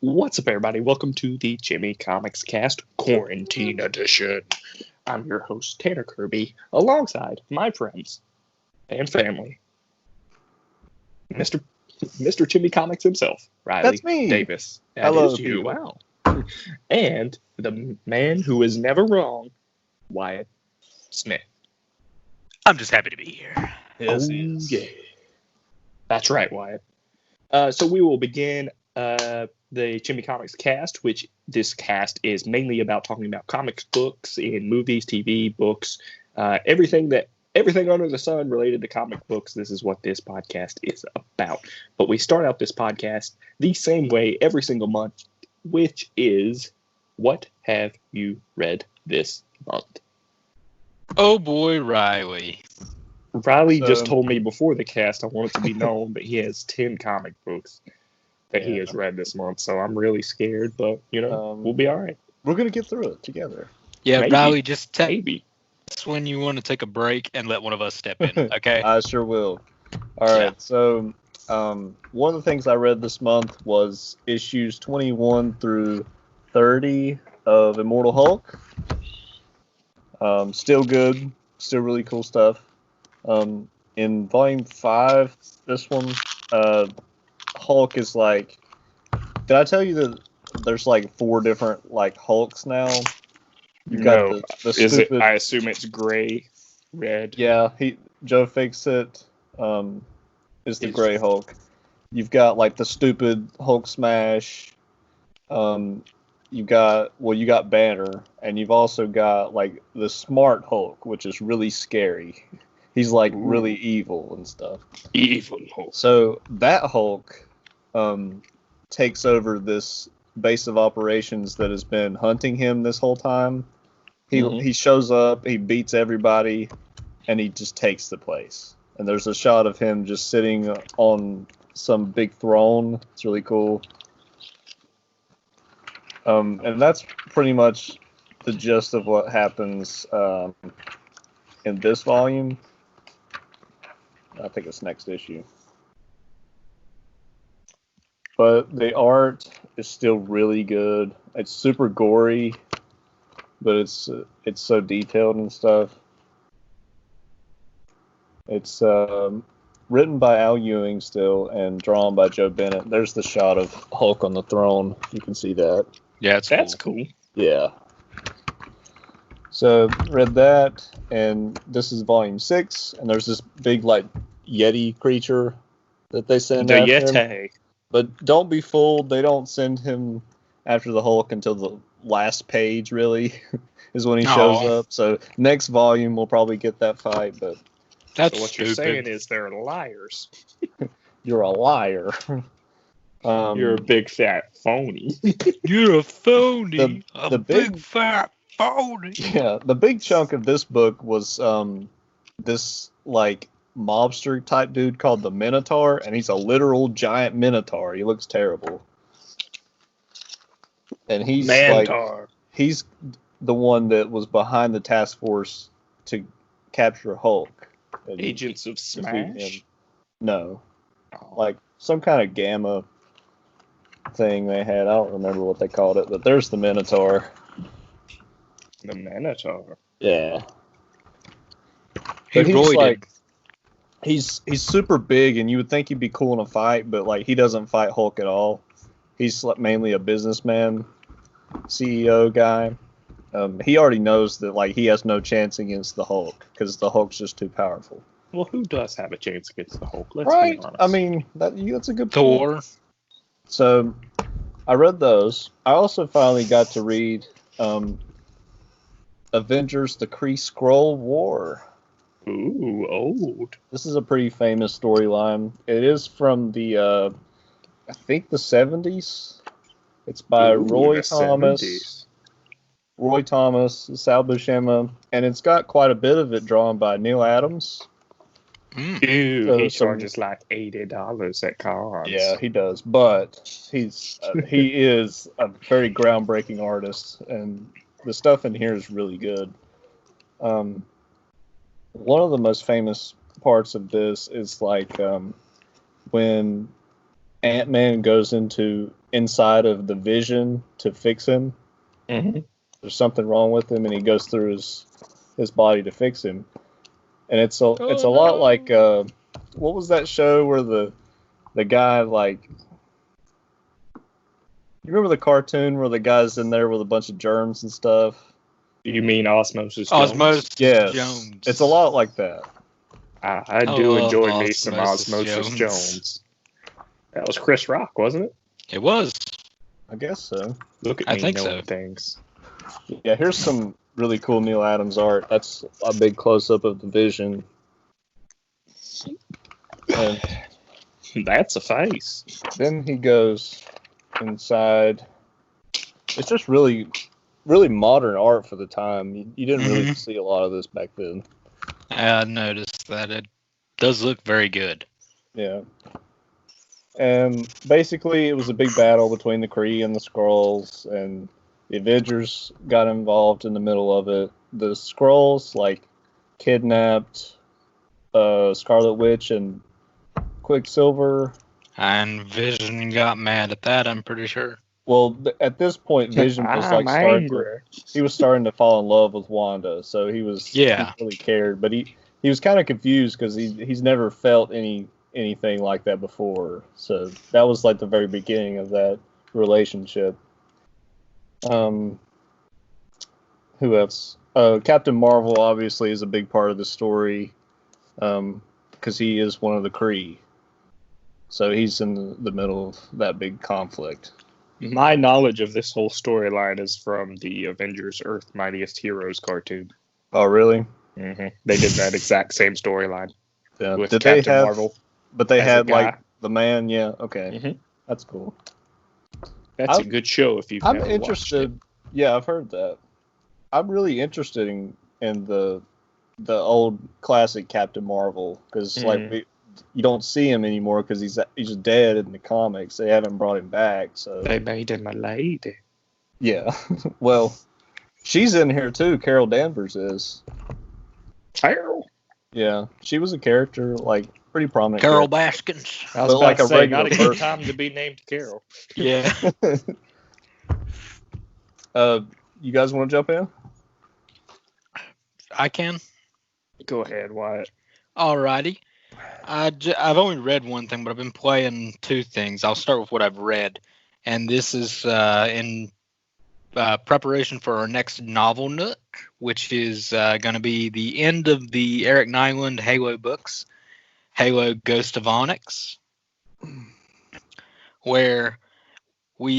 What's up, everybody? Welcome to the ChimiComicsCast Quarantine Edition. I'm your host, Tanner Kirby, alongside my friends and family, Mr. ChimiComics himself, Riley That's me. Davis. That Hello, is you. people. Wow. And the man who is never wrong, Wyatt Smith. I'm just happy to be here. Yes, Yeah. That's right, Wyatt. So we will begin the ChimiComics cast, which this cast is mainly about talking about comics books in movies, TV, books, everything under the sun related to comic books. This is what this podcast is about. But we start out this podcast the same way every single month, which is, what have you read this month? Oh boy, Riley. Riley just told me before the cast, I want it to be known, but he has 10 comic books that he has read this month, so I'm really scared, but, we'll be all right. We're going to get through it together. Yeah, Maybe. Riley, just Maybe. that's when you want to take a break and let one of us step in, okay? I sure will. All right, so one of the things I read this month was issues 21 through 30 of Immortal Hulk. Still good, still really cool stuff. In volume 5, this one, Hulk is like, did I tell you that there's like 4 different like Hulks now? You've got the is stupid, it? I assume it's gray, red. Yeah, Joe Fixit is the Gray Hulk. You've got like the stupid Hulk Smash. You got Banner, and you've also got like the Smart Hulk, which is really scary. He's like really evil and stuff. Evil Hulk. So that Hulk takes over this base of operations that has been hunting him this whole time. He shows up, he beats everybody, and he just takes the place. And there's a shot of him just sitting on some big throne. It's really cool. And that's pretty much the gist of what happens in this volume. I think it's next issue. But the art is still really good. It's super gory, but it's so detailed and stuff. It's written by Al Ewing still and drawn by Joe Bennett. There's the shot of Hulk on the throne. You can see that. Yeah, that's cool. Yeah. So read that, and this is volume 6, and there's this big like Yeti creature that they send The after Yeti. him. But don't be fooled, they don't send him after the Hulk until the last page, really, is when he shows up. So next volume we'll probably get that fight, but that's so what stupid. You're saying is they're liars. You're a liar. You're a big fat phony. You're a phony. The big fat phony. Yeah, the big chunk of this book was this like mobster type dude called the Minotaur, and he's a literal giant Minotaur. He looks terrible. And he's Mantar. He's the one that was behind the task force to capture Hulk. Agents of Smash? No. Like some kind of gamma thing they had. I don't remember what they called it, but there's the Minotaur. The Minotaur. Yeah. But he's like, he's super big, and you would think he'd be cool in a fight, but like he doesn't fight Hulk at all. He's mainly a businessman, CEO guy. He already knows that like he has no chance against the Hulk because the Hulk's just too powerful. Well, who does have a chance against the Hulk? Let's be honest. I mean, that's a good Thor. point. So I read those. I also finally got to read Avengers: The Kree Skrull War. Ooh, old. This is a pretty famous storyline. It is from the, I think the 70s. It's by Roy Thomas. 70s. Roy Thomas, Sal Buscema, and it's got quite a bit of it drawn by Neal Adams. Ew, he charges like $80 at cons. Yeah, he does, but he is a very groundbreaking artist, and the stuff in here is really good. One of the most famous parts of this is like when Ant-Man goes into inside of the Vision to fix him. Mm-hmm. There's something wrong with him, and he goes through his body to fix him. And it's a lot like what was that show where the guy, like, you remember the cartoon where the guy's in there with a bunch of germs and stuff? You mean Osmosis Jones? Yes. Jones. It's a lot like that. I do enjoy me some Osmosis Jones. That was Chris Rock, wasn't it? It was. I guess so. Look at I me think knowing so. things. Yeah, here's some really cool Neal Adams art. That's a big close-up of the Vision. And That's a face. then he goes inside. It's just really, really modern art for the time. You didn't really see a lot of this back then. I noticed that it does look very good. Yeah. And basically, it was a big battle between the Kree and the Skrulls, and the Avengers got involved in the middle of it. The Skrulls, like, kidnapped Scarlet Witch and Quicksilver. And Vision got mad at that, I'm pretty sure. Well, at this point, Vision was like he was starting to fall in love with Wanda, so he really cared. But he was kind of confused because he's never felt anything like that before. So that was like the very beginning of that relationship. Who else? Captain Marvel obviously is a big part of the story because he is one of the Kree. So he's in the middle of that big conflict. My knowledge of this whole storyline is from the Avengers Earth Mightiest Heroes cartoon. Oh, really? Mm-hmm. They did that exact same storyline with did Captain they have, Marvel. But they had, like, the man, yeah, okay. Mm-hmm. That's cool. That's a good show if you've never interested. watched it. Yeah, I've heard that. I'm really interested in the old classic Captain Marvel because you don't see him anymore because he's just dead in the comics. They haven't brought him back, so they made him a lady. Yeah, well, she's in here too. Carol Danvers is. Carol. Yeah, she was a character, like, pretty prominent. Character. Baskins. I was about like to a say, regular not a good time to be named Carol. Yeah. You guys want to jump in? I can. Go ahead, Wyatt. Alrighty. I've only read one thing, but I've been playing two things. I'll start with what I've read. And this is in preparation for our next novel nook, which is going to be the end of the Eric Nyland Halo books, Halo Ghost of Onyx, where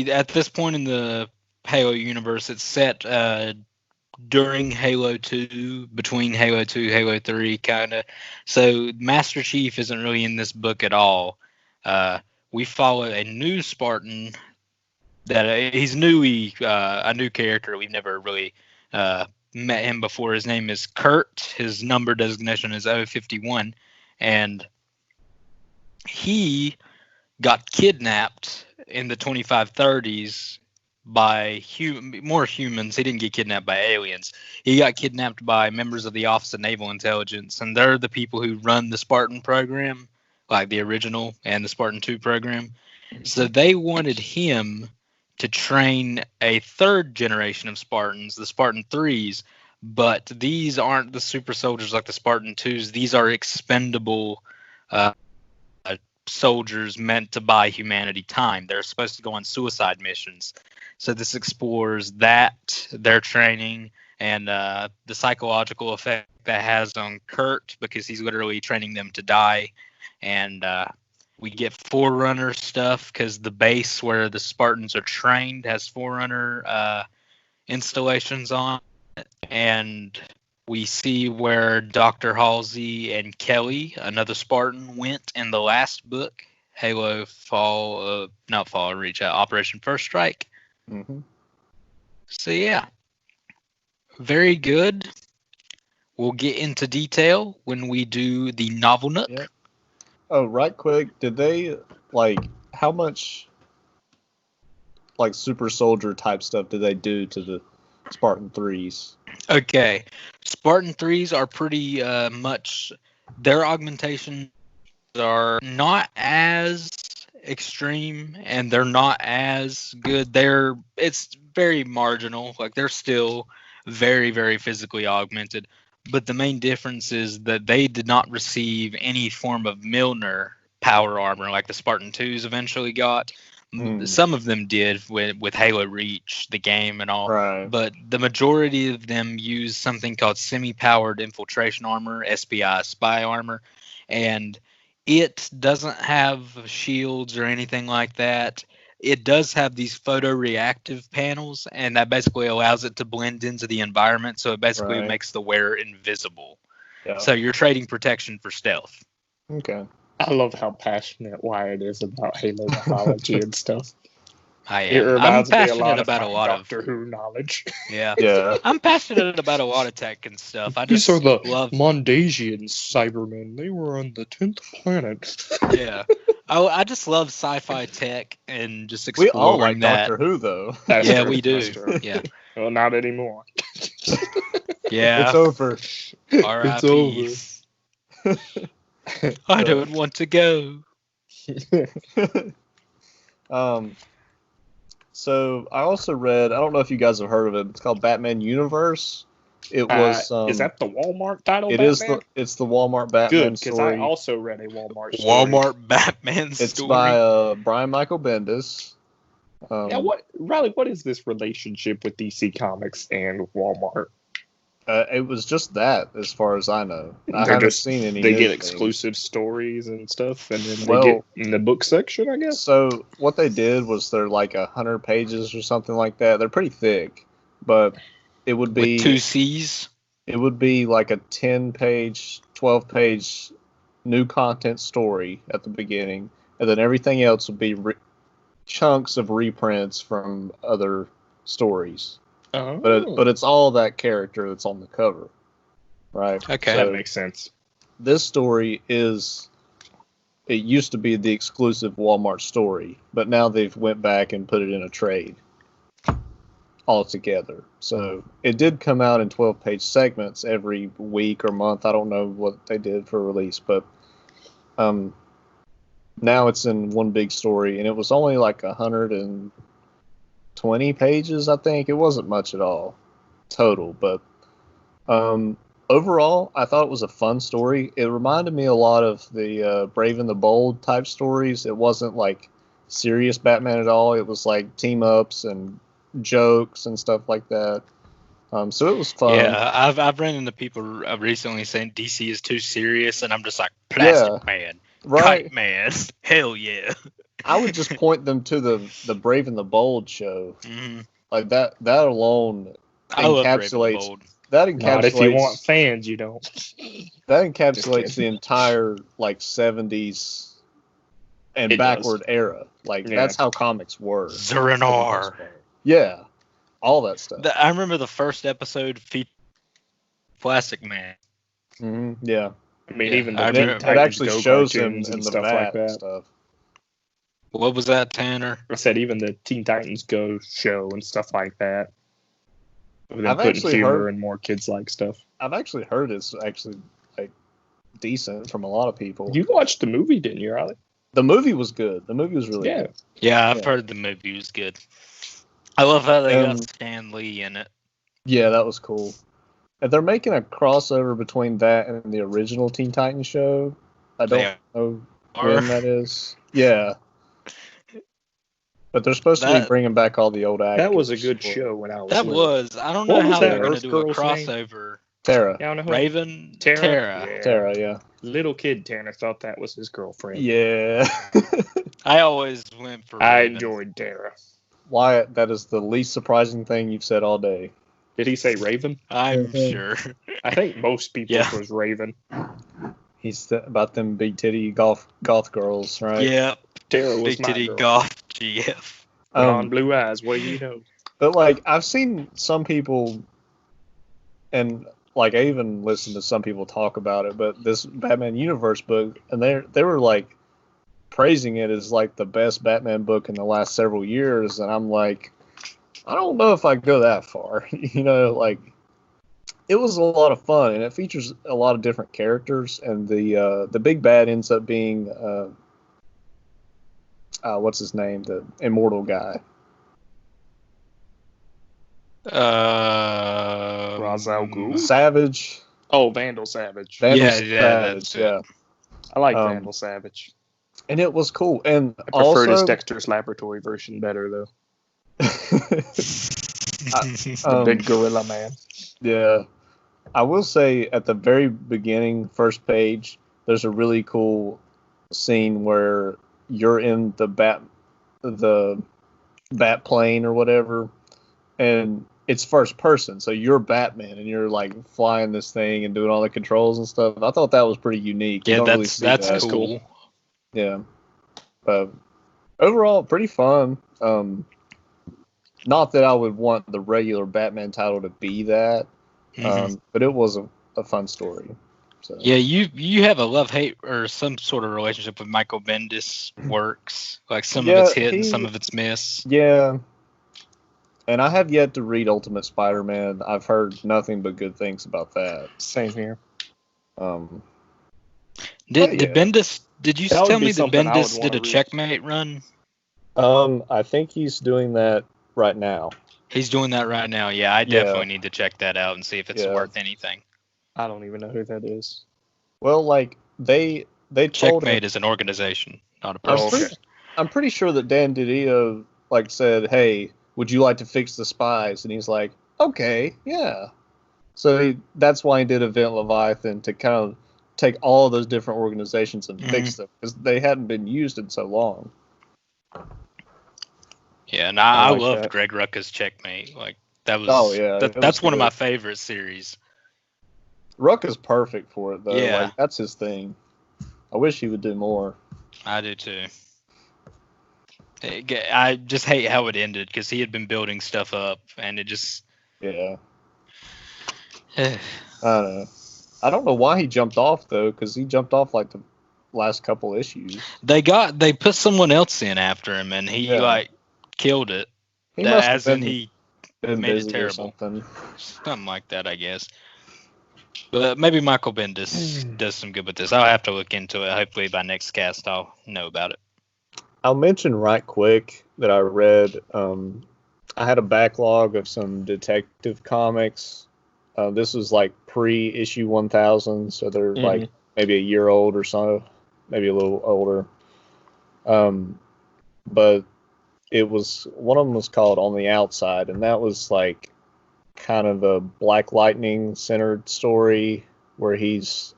at this point in the Halo universe, it's set during Halo 2, between Halo 2, Halo 3, kind of. So Master Chief isn't really in this book at all. We follow a new Spartan that he's a new character. We've never really met him before. His name is Kurt. His number designation is 051. And he got kidnapped in the 2530s by more humans. He didn't get kidnapped by aliens. He got kidnapped by members of the Office of Naval Intelligence, and they're the people who run the Spartan program, like the original and the Spartan 2 program. So they wanted him to train a third generation of Spartans, the Spartan Threes, but these aren't the super soldiers like the Spartan 2s. These are expendable soldiers meant to buy humanity time. They're supposed to go on suicide missions. So this explores that, their training, and the psychological effect that has on Kurt, because he's literally training them to die. And we get Forerunner stuff, because the base where the Spartans are trained has Forerunner installations on it. And we see where Dr. Halsey and Kelly, another Spartan, went in the last book, Halo Operation First Strike. Mm-hmm. So yeah, very good. We'll get into detail when we do the novel nook. Yeah. Oh, right quick, did they, like, how much, like, super soldier type stuff did they do to the Spartan Threes? Okay, Spartan Threes are pretty much, their augmentations are not as extreme, and they're not as good. It's very marginal. Like, they're still very, very physically augmented. But the main difference is that they did not receive any form of Milner power armor like the Spartan Twos eventually got. Some of them did with Halo Reach, the game and all. Right. But the majority of them use something called semi-powered infiltration armor, SPI spy armor. And it doesn't have shields or anything like that. It does have these photoreactive panels, and that basically allows it to blend into the environment. So it basically makes the wearer invisible. Yeah. So you're trading protection for stealth. Okay. I love how passionate Wyatt is about Halo mythology and stuff. I am. I'm passionate about a lot of Doctor Who knowledge. Yeah. Yeah. I'm passionate about a lot of tech and stuff. These are the Mondasian Cybermen. They were on the 10th planet. Yeah. I just love sci-fi tech and just exploring that. We all like that. Doctor Who, though. That's yeah, true. we do. Yeah. Well, not anymore. Yeah. It's over. R.I.P. It's over. I don't want to go. So I also read, I don't know if you guys have heard of it, it's called Batman Universe. It was is that the Walmart title? It Batman? It's the Walmart Batman Good, because story. I also read a Walmart story. Walmart Batman story. It's by Brian Michael Bendis. What is this relationship with DC Comics and Walmart? It was just that, as far as I know. I haven't seen any. They get exclusive stories and stuff, and then they get in the book section, I guess. So what they did was they're like 100 pages or something like that. They're pretty thick, but it would be with 2 C's. It would be like a 10-page, 12-page new content story at the beginning, and then everything else would be chunks of reprints from other stories. Oh. But it's all that character that's on the cover, right? Okay, so that makes sense. This story it used to be the exclusive Walmart story, but now they've went back and put it in a trade altogether. So it did come out in 12-page segments every week or month. I don't know what they did for release, but now it's in one big story, and it was only like 120 pages, I think. It wasn't much at all total, but overall, I thought it was a fun story. It reminded me a lot of the Brave and the Bold type stories. It wasn't like serious Batman at all. It was like team-ups and jokes and stuff like that. So it was fun. Yeah, I've run into people recently saying DC is too serious, and I'm just like, Plastic Man, right? Kite Man, hell yeah. I would just point them to the Brave and the Bold show. Mm-hmm. Like that alone encapsulates. That encapsulates. Not if you want fans, you don't. That encapsulates the entire like 70s and backward era. Like that's how comics were. Zur-En-Arrh. Yeah, all that stuff. I remember the first episode featured Plastic Man. Mm-hmm. Yeah. I mean, even the it actually shows him in the stuff vat like that. Stuff. What was that, Tanner? I said even the Teen Titans Go show and stuff like that. I've actually heard and more kids-like stuff. I've actually heard it's actually like decent from a lot of people. You watched the movie, didn't you, Riley? The movie was good. The movie was really good. Yeah, I've heard the movie was good. I love how they got Stan Lee in it. Yeah, that was cool. And they're making a crossover between that and the original Teen Titans show. I don't know when that is. Yeah. But they're supposed to be bringing back all the old actors. That was a good show when I was That little. was. I don't know how they're going to do a crossover. Tara. Yeah, I don't know Raven? Tara. Yeah. Tara, yeah. Little kid Tanner thought that was his girlfriend. Yeah. I always went for Raven. I enjoyed Tara. Wyatt, that is the least surprising thing you've said all day. Did he say Raven? I'm sure. I think most people was Raven. He's about them big titty goth girls, right? Yeah. Tara was big titty goth GF. On blue eyes, what do you know? But like I've seen some people, and like I even listened to some people talk about it, but this Batman Universe book, and they were like praising it as like the best Batman book in the last several years, and I'm like, I don't know if I go that far. Like it was a lot of fun, and it features a lot of different characters, and the big bad ends up being what's his name? The Immortal guy. Ra's al Ghul? Savage. Oh, Vandal Savage. Vandal Savage, that's it. yeah. I like Vandal Savage. And it was cool. And I prefer this also, Dexter's Laboratory version better, though. the Big gorilla man. Yeah. I will say at the very beginning, first page, there's a really cool scene where you're in the bat plane or whatever, and it's first person, so you're Batman and you're like flying this thing and doing all the controls and stuff. I thought that was pretty unique. Yeah, that's cool. Yeah, but overall, pretty fun. Not that I would want the regular Batman title to be that, but it was a fun story. So. Yeah, you have a love-hate or some sort of relationship with Michael Bendis works. Like some of it's hit and some of it's miss. Yeah. And I have yet to read Ultimate Spider-Man. I've heard nothing but good things about that. Same here. Did Bendis? Did you tell me that Bendis did a read. Checkmate run? I think he's doing that right now. He's doing that right now. Yeah, I definitely need to check that out and see if it's worth anything. I don't even know who that is. Well, like they told Checkmate is an organization, not a person. I'm pretty sure that Dan DiDio like said, "Hey, would you like to fix the spies?" And he's like, "Okay, yeah." So that's why he did Event Leviathan, to kind of take all of those different organizations and fix them, because they hadn't been used in so long. Yeah, and I loved Greg Rucka's Checkmate. Like that was that's one of my favorite series. Rucka's perfect for it though. Yeah. Like, that's his thing. I wish he would do more. I do too. I just hate how it ended, because he had been building stuff up and it just I don't know. I don't know why he jumped off though, because he jumped off like the last couple issues. They put someone else in after him and he like killed it. He must as have in he been made busy it terrible. Or something like that, I guess. But maybe Michael Bendis does some good with this. I'll have to look into it. Hopefully by next cast I'll know about it. I'll mention right quick that I read. I had a backlog of some detective comics. This was like pre-issue 1000, so they're like maybe a year old or so, maybe a little older. But it was, one of them was called On the Outside, and that was like kind of a Black Lightning centered story where he's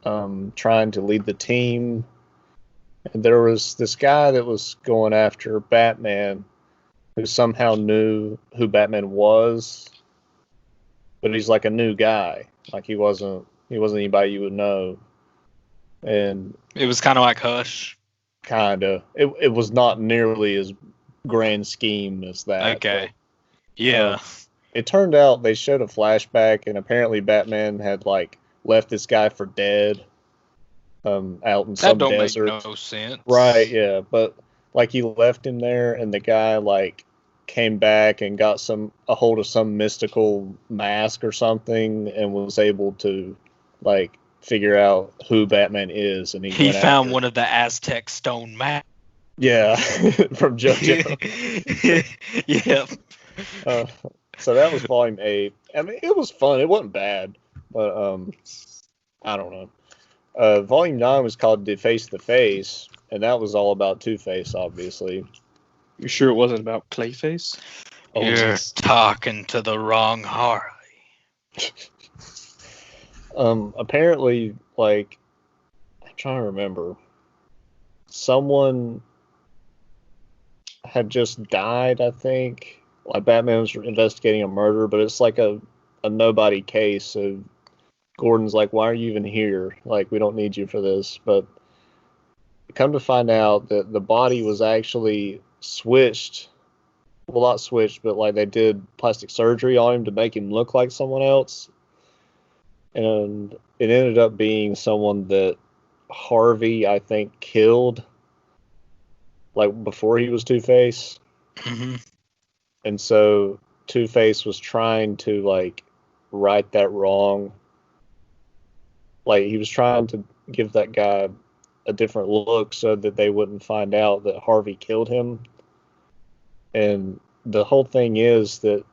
trying to lead the team. And there was this guy that was going after Batman who somehow knew who Batman was, but he's like a new guy. Like he wasn't anybody you would know. And it was kind of like Hush. Kinda. It was not nearly as grand scheme as that. Okay. Yeah. It turned out they showed a flashback, and apparently Batman had like left this guy for dead. Out in some desert. That don't make no sense. Right, yeah. But like he left him there, and the guy like came back and got a hold of some mystical mask or something, and was able to like figure out who Batman is, and he found one of the Aztec stone masks. Yeah, from JoJo. Yeah. So that was volume 8. I mean, it was fun. It wasn't bad, but I don't know. Volume 9 was called Deface the Face, and that was all about Two-Face, obviously. You sure it wasn't about Clayface? You're talking to the wrong Harley. Apparently, like, I'm trying to remember. Someone had just died, I think. Like, Batman was investigating a murder, but it's like a nobody case, so Gordon's like, why are you even here? Like, we don't need you for this. But come to find out that the body was actually switched. Well, not switched, but like they did plastic surgery on him to make him look like someone else. And it ended up being someone that Harvey, I think, killed, like before he was Two-Face. Mm-hmm. And so Two-Face was trying to like right that wrong. Like he was trying to give that guy a different look so that they wouldn't find out that Harvey killed him. And the whole thing is that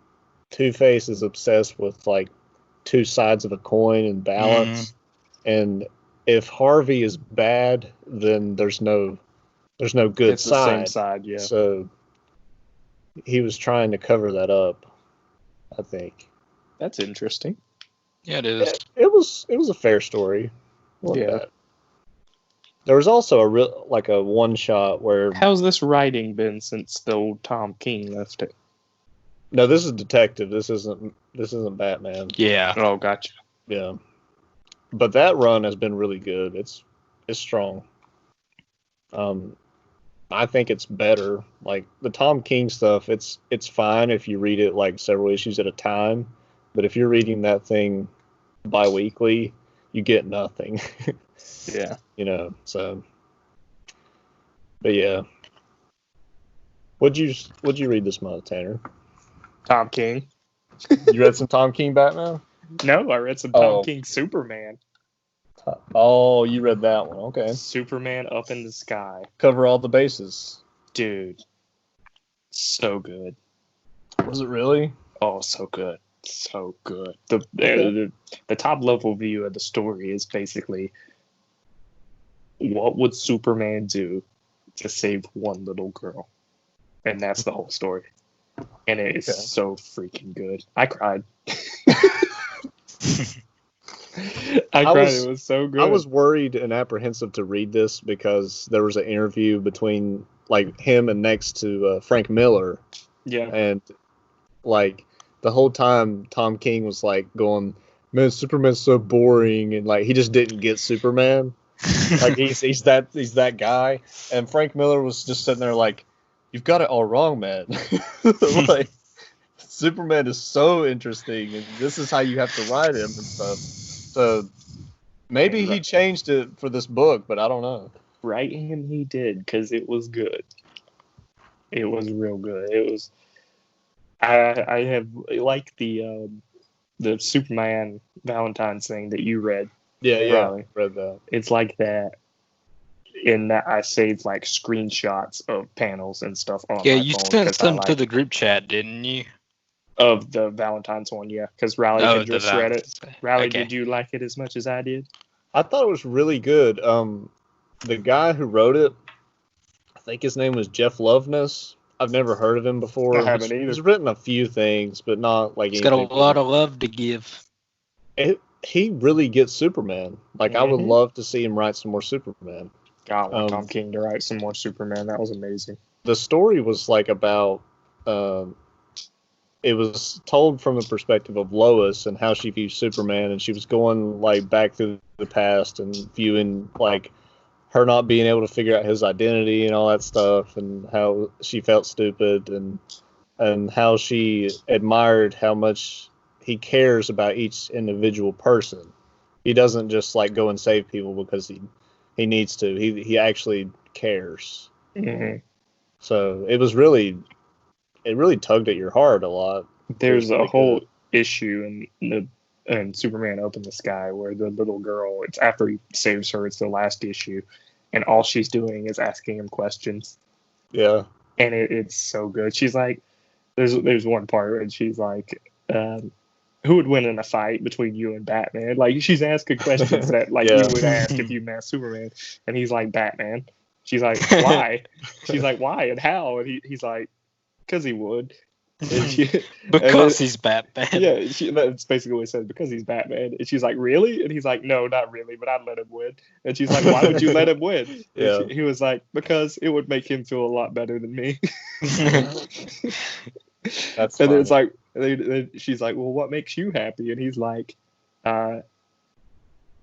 Two-Face is obsessed with like two sides of a coin and balance. And if Harvey is bad, then there's no good it's side. The same side, yeah. So he was trying to cover that up, I think. That's interesting. Yeah, it is. It was a fair story. Wasn't bad. There was also a one shot where. How's this writing been since the old Tom King left it? No, this is Detective. This isn't Batman. Yeah. Oh, gotcha. Yeah, but that run has been really good. It's strong. I think it's better. Like the Tom King stuff, it's fine if you read it like several issues at a time. But if you're reading that thing bi-weekly, you get nothing. Yeah. So. But yeah. What'd you read this month, Tanner? Tom King. You read some Tom King Batman? No, I read some Tom King Superman. Oh, you read that one. Okay. Superman Up in the Sky. Cover all the bases. Dude. So good. Was it really? Oh, so good. So good. The top level view of the story is basically what would Superman do to save one little girl? And that's the whole story. And it is so freaking good. I cried. I cried. It was so good. I was worried and apprehensive to read this because there was an interview between like him and next to Frank Miller. Yeah. And like the whole time Tom King was like going, man, Superman's so boring, and like he just didn't get Superman. Like he's that guy. And Frank Miller was just sitting there like, you've got it all wrong, man. Like Superman is so interesting, and this is how you have to write him and stuff. So maybe he changed it for this book, but I don't know. Writing him, he did, because it was good. It was real good. It was. I have like the Superman Valentine's thing that you read. Yeah, Riley. Read that. It's like that. In that I saved like screenshots of panels and stuff on my phone. You sent them to the group chat, didn't you? Of the Valentine's one, yeah, because Riley had just read it. Riley, okay. Did you like it as much as I did? I thought it was really good. The guy who wrote it, I think his name was Jeff Loveness. I've never heard of him before. I haven't either. He's written a few things, but not like. He's got a lot of love to give. He really gets Superman. Like I would love to see him write some more Superman. God, I want Tom King to write some more Superman. That was amazing. The story was like about. It was told from the perspective of Lois and how she views Superman, and she was going like back through the past and viewing like her not being able to figure out his identity and all that stuff, and how she felt stupid, and how she admired how much he cares about each individual person. He doesn't just like go and save people because he needs to. He actually cares. Mm-hmm. So it really tugged at your heart a lot. There's a whole issue in Superman Up in the Sky where the little girl, it's after he saves her, it's the last issue, and all she's doing is asking him questions. Yeah. And it's so good. She's like, there's one part and she's like, who would win in a fight between you and Batman? Like she's asking questions that like you would ask if you met Superman, and he's like, Batman. She's like, why? She's like, why and how? And he's like, because he would. Because he's Batman. Yeah, that's basically what he said, because he's Batman. And she's like, really? And he's like, no, not really, but I'd let him win. And she's like, why would you let him win? Yeah. He was like, because it would make him feel a lot better than me. That's and funny. then it's like, she's like, well, what makes you happy? And he's like,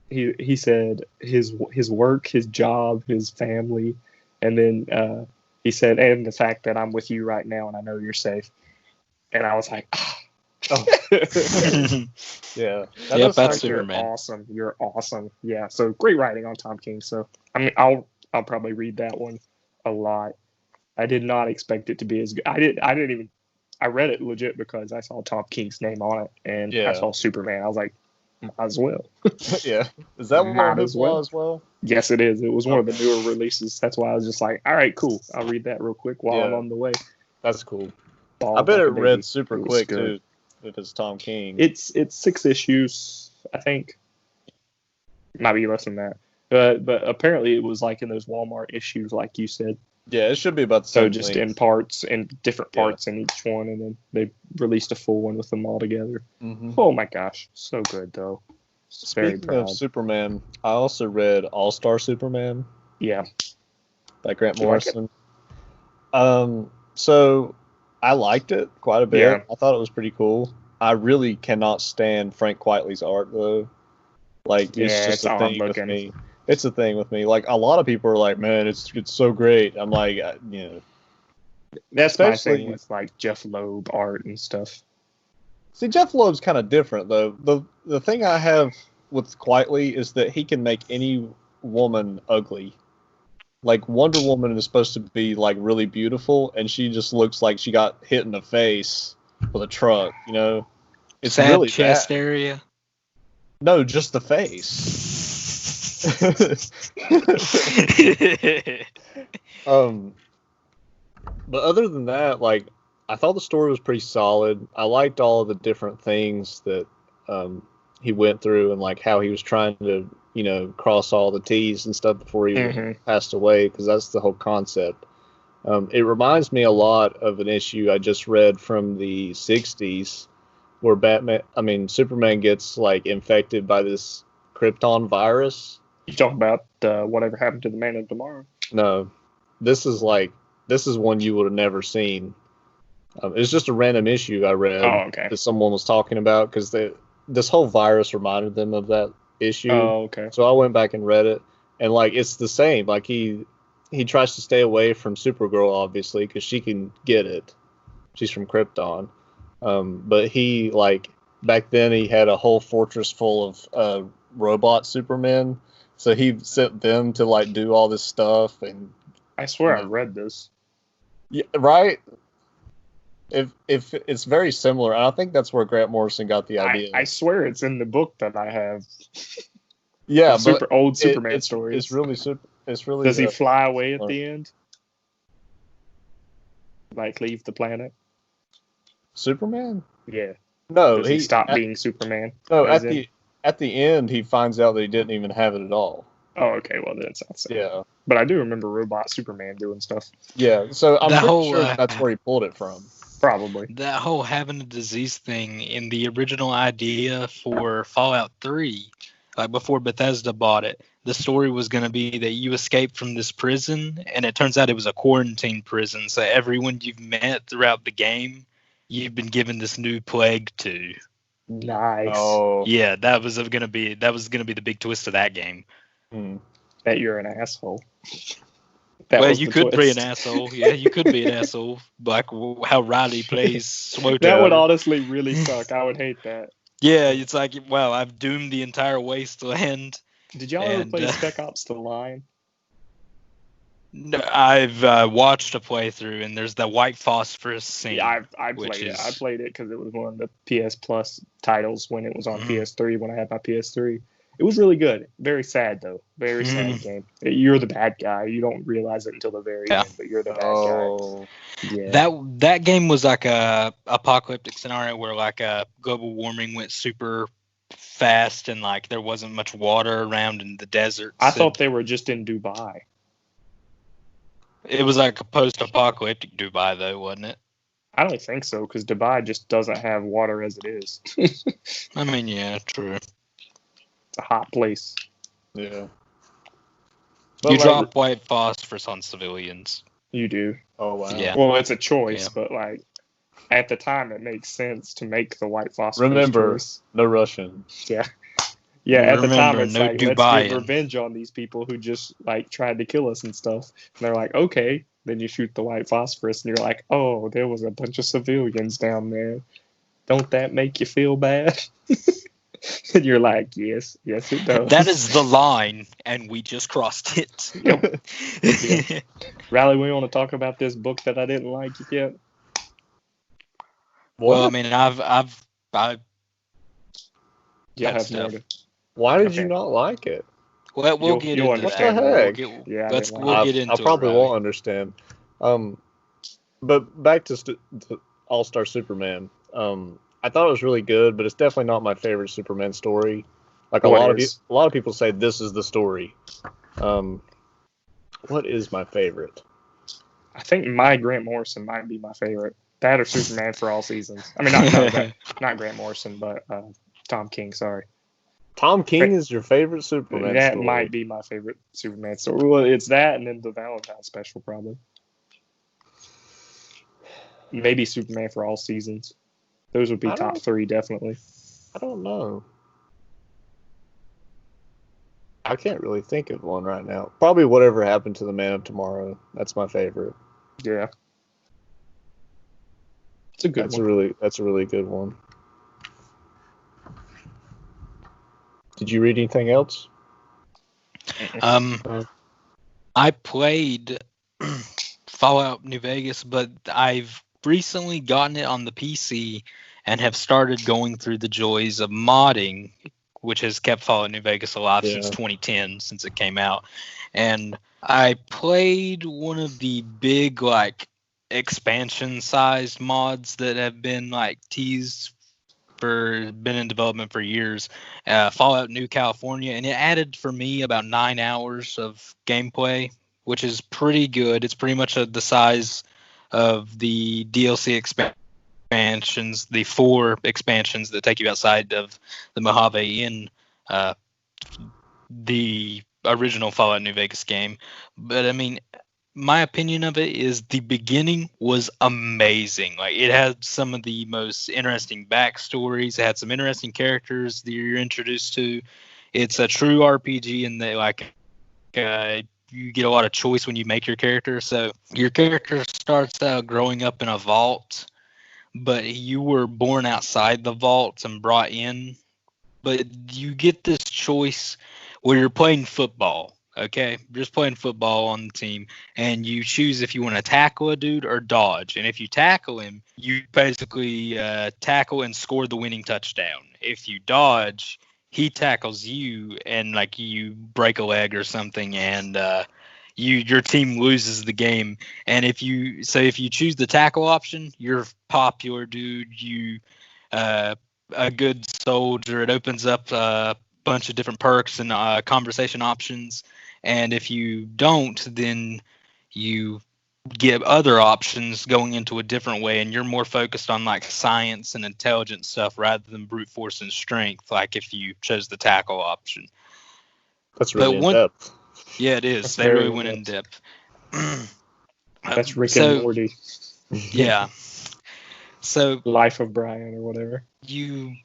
he said his work, his job, his family, and then he said, and the fact that I'm with you right now and I know you're safe. And I was like, oh. Yeah. That's You're Superman. awesome. You're awesome. Yeah. So great writing on Tom King. So I mean, I'll probably read that one a lot. I did not expect it to be as good. I read it legit because I saw Tom King's name on it, and I saw Superman. I was like, might as well. Yeah. Is that one as well? Yes, it is. It was one of the newer releases. That's why I was just like, all right, cool. I'll read that real quick while I'm on the way. That's cool. Ball I bet like it a baby. read super It was quick good. too, if it's Tom King. It's 6 issues, I think. Might be less than that. But apparently it was like in those Walmart issues, like you said. Yeah, it should be about the same. So just in parts, and different parts in each one, and then they released a full one with them all together. Mm-hmm. Oh my gosh, so good though. Speaking of Superman, I also read All-Star Superman. Yeah. By Grant Morrison. So I liked it quite a bit. Yeah. I thought it was pretty cool. I really cannot stand Frank Quitely's art though. Like it's just a thing with me. It's a thing with me. Like a lot of people are like, man, it's so great. I'm like, That's my thing with like Jeff Loeb art and stuff. See, Jeff Loeb's kind of different though. The thing I have with Quitely is that he can make any woman ugly. Like Wonder Woman is supposed to be like really beautiful, and she just looks like she got hit in the face with a truck. It's sad really chest bad. area. No, just the face. But other than that, like I thought the story was pretty solid. I liked all of the different things that he went through and like how he was trying to, cross all the T's and stuff before he passed away, because that's the whole concept. It reminds me a lot of an issue I just read from the 60s where Superman gets like infected by this Krypton virus. You talking about Whatever Happened to the Man of Tomorrow? No, this is one you would have never seen. It's just a random issue I read that someone was talking about, because this whole virus reminded them of that issue. Oh, okay. So I went back and read it, and like it's the same. Like he tries to stay away from Supergirl, obviously, because she can get it. She's from Krypton. But he, like, back then he had a whole fortress full of robot Supermen. So he sent them to like do all this stuff, and I swear I read this. Yeah, right. If it's very similar, and I think that's where Grant Morrison got the idea. I swear it's in the book that I have. Yeah, old Superman stories. It's really super. It's really. Does he fly away at the end? Like leave the planet? Superman? Yeah. No, Does he stopped being Superman? No, at the end he finds out that he didn't even have it at all. Oh, okay. Well, that's not so. Yeah. But I do remember Robot Superman doing stuff. Yeah. So I'm pretty sure that's where he pulled it from. Probably. That whole having a disease thing in the original idea for Fallout 3, like before Bethesda bought it, the story was going to be that you escape from this prison, and it turns out it was a quarantine prison. So everyone you've met throughout the game, you've been given this new plague to. Nice. Oh. Yeah, that was gonna be the big twist of that game. That you're an asshole. Well, you could be an asshole. Yeah, you could be an asshole. Like how Riley plays Swoto. That would honestly really suck. I would hate that. Yeah, it's like, wow, I've doomed the entire wasteland. Did y'all ever play Spec Ops: The Line? No, I've watched a playthrough, and there's the white phosphorus scene. Yeah, I played it. I played it because it was one of the PS Plus titles when it was on PS3, when I had my PS3. It was really good. Very sad, though. Very sad game. You're the bad guy. You don't realize it until the very end, but you're the bad guy. Yeah. That game was like a apocalyptic scenario where like global warming went super fast, and like there wasn't much water around in the desert. I thought they were just in Dubai. It was like a post-apocalyptic Dubai, though, wasn't it? I don't think so, because Dubai just doesn't have water as it is. I mean, yeah, true. It's a hot place. Yeah. You drop white phosphorus on civilians. You do. Oh, wow. Yeah. Well, it's a choice, but like at the time it makes sense to make the white phosphorus. Remember, choice. No Russian. Yeah. Yeah, at the time it's no like, let's get revenge on these people who just like tried to kill us and stuff. And they're like, okay. Then you shoot the white phosphorus and you're like, oh, there was a bunch of civilians down there. Don't that make you feel bad? And you're like, yes, it does. That is the line, and we just crossed it. Yep. Yeah. Riley, we want to talk about this book that I didn't like yet? Well, I mean, I Why did you not like it? Well, we'll get You'll into understand that. What the more. heck? Yeah, We'll get into I probably it, won't Riley. understand. But back to All-Star Superman. I thought it was really good, but it's definitely not my favorite Superman story. Like a lot of people say this is the story. What is my favorite? I think my Grant Morrison might be my favorite. That or Superman for All Seasons. I mean, not Grant Morrison, but Tom King. Sorry. Tom King is your favorite Superman that story? might be my favorite Superman story. Well, it's that and then the Valentine special, probably. Maybe Superman for All Seasons. Those would be top 3, definitely. I don't know. I can't really think of one right now. Probably Whatever Happened to the Man of Tomorrow. That's my favorite. Yeah. It's a good one. That's a really good one. Did you read anything else? I played Fallout New Vegas, but I've recently gotten it on the PC and have started going through the joys of modding, which has kept Fallout New Vegas alive since 2010, since it came out. And I played one of the big, like, expansion-sized mods that have been, like, teased been in development for years, Fallout New California, and it added for me about 9 hours of gameplay, which is pretty good. It's pretty much the size of the DLC expansions, the 4 expansions that take you outside of the Mojave Inn, the original Fallout New Vegas game. But I mean, my opinion of it is the beginning was amazing. Like, it had some of the most interesting backstories. It had some interesting characters that you're introduced to. It's a true RPG, and you get a lot of choice when you make your character. So your character starts out growing up in a vault, but you were born outside the vault and brought in. But you get this choice where you're playing football. Okay, just playing football on the team, and you choose if you want to tackle a dude or dodge. And if you tackle him, you basically tackle and score the winning touchdown. If you dodge, he tackles you, and like you break a leg or something, and your team loses the game. And if you choose the tackle option, you're popular, dude. You a good soldier. It opens up a bunch of different perks and conversation options. And if you don't, then you get other options going into a different way, and you're more focused on like science and intelligence stuff rather than brute force and strength, like if you chose the tackle option. That's really in depth. Yeah, it is. They really went in depth. That's Rick and Morty. Yeah. So Life of Brian or whatever. You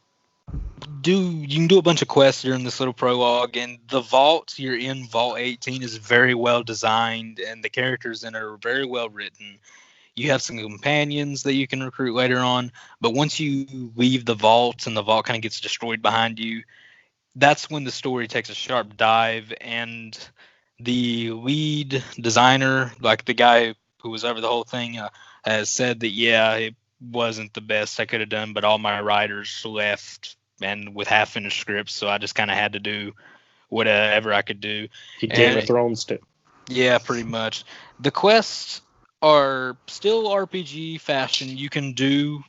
can do a bunch of quests during this little prologue, and the vault you're in, Vault 18, is very well designed, and the characters in it are very well written. You have some companions that you can recruit later on, but once you leave the vault and the vault kind of gets destroyed behind you, that's when the story takes a sharp dive. And the lead designer, like the guy who was over the whole thing, has said that it wasn't the best I could have done, but all my writers left and with half finished scripts, so I just kind of had to do whatever I could do. Game of Thrones too. Yeah, pretty much. The quests are still RPG fashion. You can do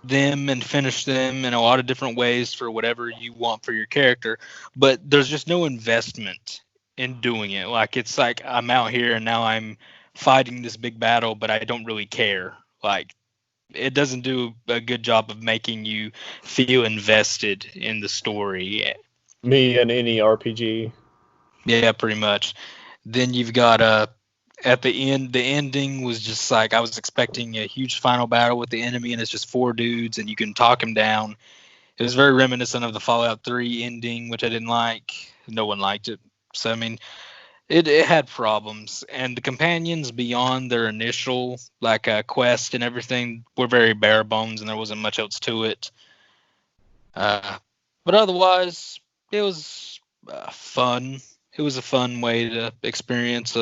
them and finish them in a lot of different ways for whatever you want for your character, but there's just no investment in doing it. Like, it's like I'm out here and now I'm fighting this big battle, but I don't really care. Like, it doesn't do a good job of making you feel invested in the story. Me and any RPG. Yeah, pretty much. Then you've got at the end, the ending was just like I was expecting a huge final battle with the enemy, and it's just 4 dudes, and you can talk them down. It was very reminiscent of the Fallout 3 ending, which I didn't like. No one liked it. So, I mean, it had problems, and the companions beyond their initial quest and everything were very bare bones, and there wasn't much else to it. But otherwise, it was fun. It was a fun way to experience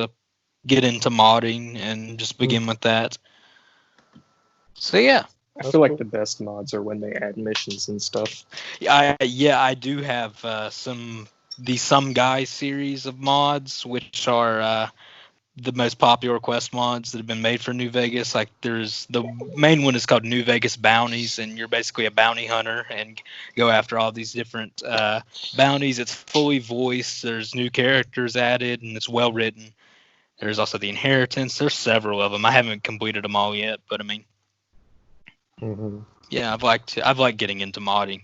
get into modding and just begin with that. So yeah, I feel like the best mods are when they add missions and stuff. I do have some the Some Guy series of mods, which are the most popular quest mods that have been made for New Vegas. Like there's the main one is called New Vegas Bounties, and you're basically a bounty hunter and go after all these different bounties. It's fully voiced. There's new characters added, and it's well written. There's also the Inheritance. There's several of them. I haven't completed them all yet, but I mean, yeah, I've liked getting into modding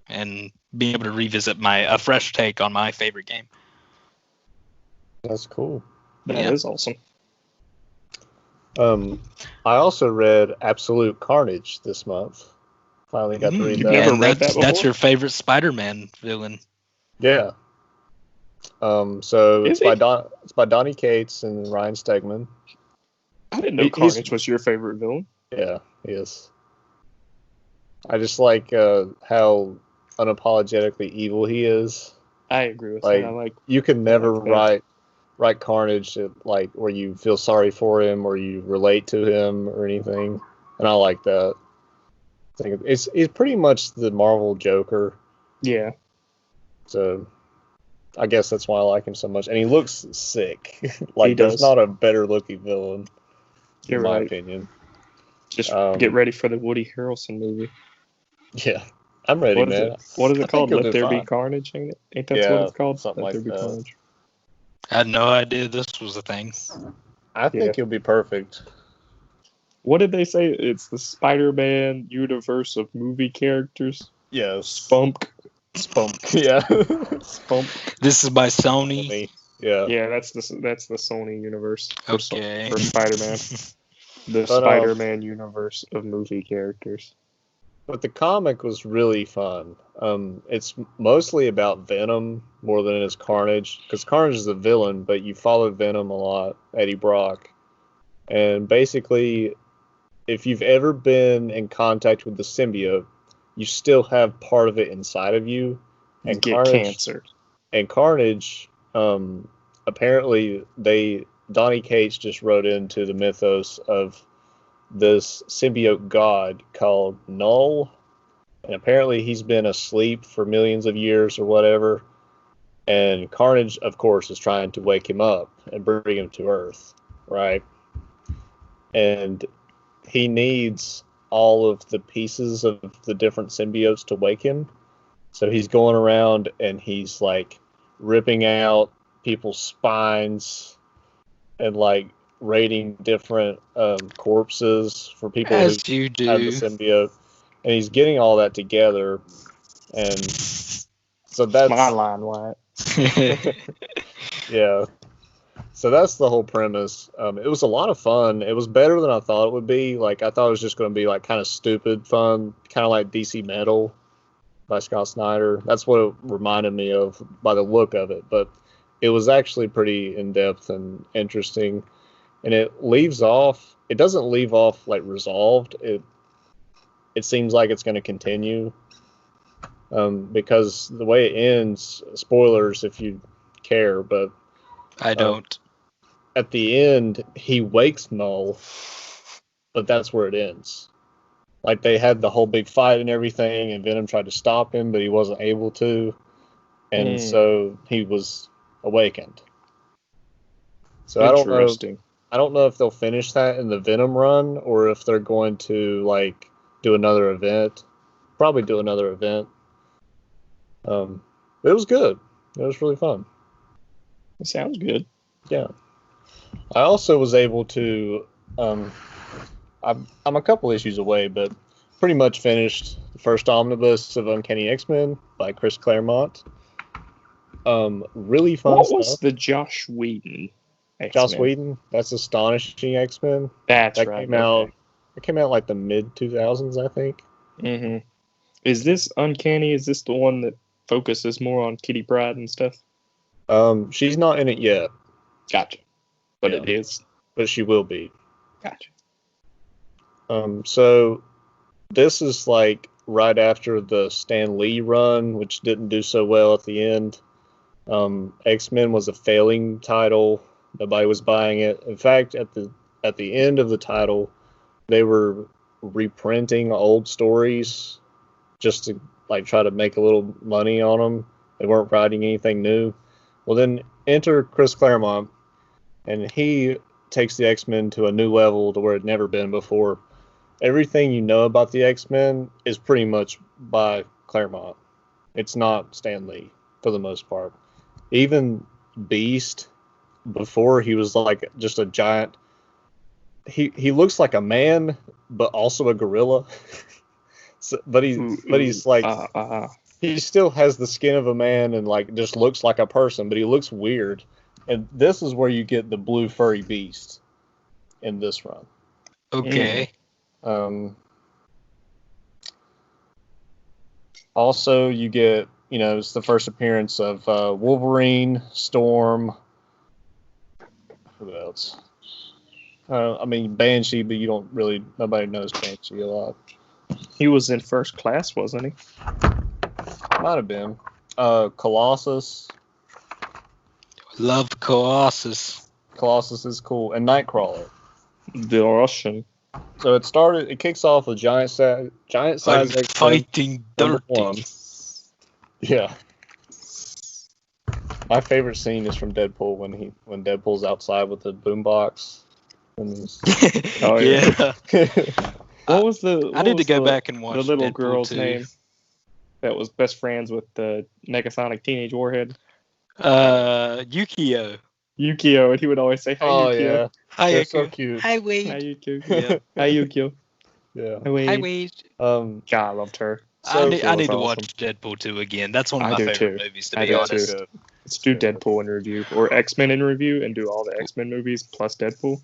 and being able to revisit a fresh take on my favorite game. That's cool. That is awesome. I also read Absolute Carnage this month. Finally got to read that. Never read that before? That's your favorite Spider-Man villain. Yeah. So it's by Donny Cates and Ryan Stegman. I didn't know Carnage was your favorite villain. Yeah, he is. I just like how unapologetically evil he is. I agree with that. You can never write Carnage like where you feel sorry for him or you relate to him or anything, and I like that. I think it's pretty much the Marvel Joker. Yeah. So I guess that's why I like him so much, and he looks sick. There's not a better looking villain, in my opinion. Just get ready for the Woody Harrelson movie. Yeah, I'm ready, man. What is it called? Let There Be Carnage, ain't it? Ain't that what it's called? Something like that. Carnage. I had no idea this was a thing. I think he'll be perfect. What did they say? It's the Spider-Man universe of movie characters. Yeah, Spunk. Yeah, Spunk. This is by Sony. Yeah. Yeah, that's the Sony universe for Okay. For Spider-Man. The Spider-Man universe of movie characters. But the comic was really fun. It's mostly about Venom more than it is Carnage, because Carnage is the villain, but you follow Venom a lot, Eddie Brock. And basically, if you've ever been in contact with the symbiote, you still have part of it inside of you. And get cancer. And Carnage, apparently, Donny Cates just wrote into the mythos of this symbiote god called Null, and apparently he's been asleep for millions of years or whatever, and Carnage, of course, is trying to wake him up and bring him to Earth, right? And he needs all of the pieces of the different symbiotes to wake him, so he's going around and he's like ripping out people's spines and like raiding different corpses for people who have the symbiote, and he's getting all that together, and so that's my line, Wyatt. Yeah, so that's the whole premise. It was a lot of fun. It was better than I thought it would be. Like, I thought it was just going to be like kind of stupid fun, kind of like DC Metal by Scott Snyder. That's what it reminded me of by the look of it, but it was actually pretty in-depth and interesting. And it doesn't leave off like resolved. It seems like it's going to continue, because the way it ends, spoilers if you care, but I don't. At the end, he wakes Null, but that's where it ends. Like, they had the whole big fight and everything, and Venom tried to stop him, but he wasn't able to, and so he was awakened. So I don't know if they'll finish that in the Venom run or if they're going to like do another event. Probably do another event. But it was good. It was really fun. It sounds good. Yeah. I also was able to. I'm a couple issues away, but pretty much finished the first omnibus of Uncanny X-Men by Chris Claremont. Really fun stuff. What was the Josh Whedon? X-Men. Joss Whedon, that's Astonishing X-Men. That right. It came out like the mid 2000s, I think. Mm-hmm. Is this Uncanny? Is this the one that focuses more on Kitty Pryde and stuff? She's not in it yet. Gotcha. But it is. But she will be. Gotcha. So this is like right after the Stan Lee run, which didn't do so well at the end. X-Men was a failing title. Nobody was buying it. In fact, at the end of the title, they were reprinting old stories just to like try to make a little money on them. They weren't writing anything new. Well, then enter Chris Claremont, and he takes the X-Men to a new level to where it never been before. Everything you know about the X-Men is pretty much by Claremont. It's not Stan Lee for the most part. Even Beast, before he was like just a giant. He looks like a man, but also a gorilla. But he's like he still has the skin of a man and like just looks like a person, but he looks weird. And this is where you get the blue furry beast in this run. Okay. Also, you get, it's the first appearance of Wolverine, Storm. Who else? Banshee, but nobody knows Banshee a lot. He was in First Class, wasn't he? Might have been. Colossus. Love Colossus. Colossus is cool. And Nightcrawler. The Russian. So it kicks off with giant size X-Men fighting dirty. Yeah. My favorite scene is from Deadpool when Deadpool's outside with the boombox. Oh yeah. What was the? I need to go back and watch the little Deadpool girl's 2. name that was best friends with the Negasonic Teenage Warhead. Yukio. Yukio, and he would always say, "Hi, Yukio." Yeah. Hi, They're Yukio. so cute. Hi, Wade. Hi, Yukio. Yeah. Hi, Yukio. Yeah. Hi, Wade. Hi, Wade. God, I loved her. I need was to awesome. watch Deadpool 2 again. That's one of I my do favorite too. movies, to I be do honest. too. Let's do Deadpool in review, or X-Men in review, and do all the X-Men movies plus Deadpool.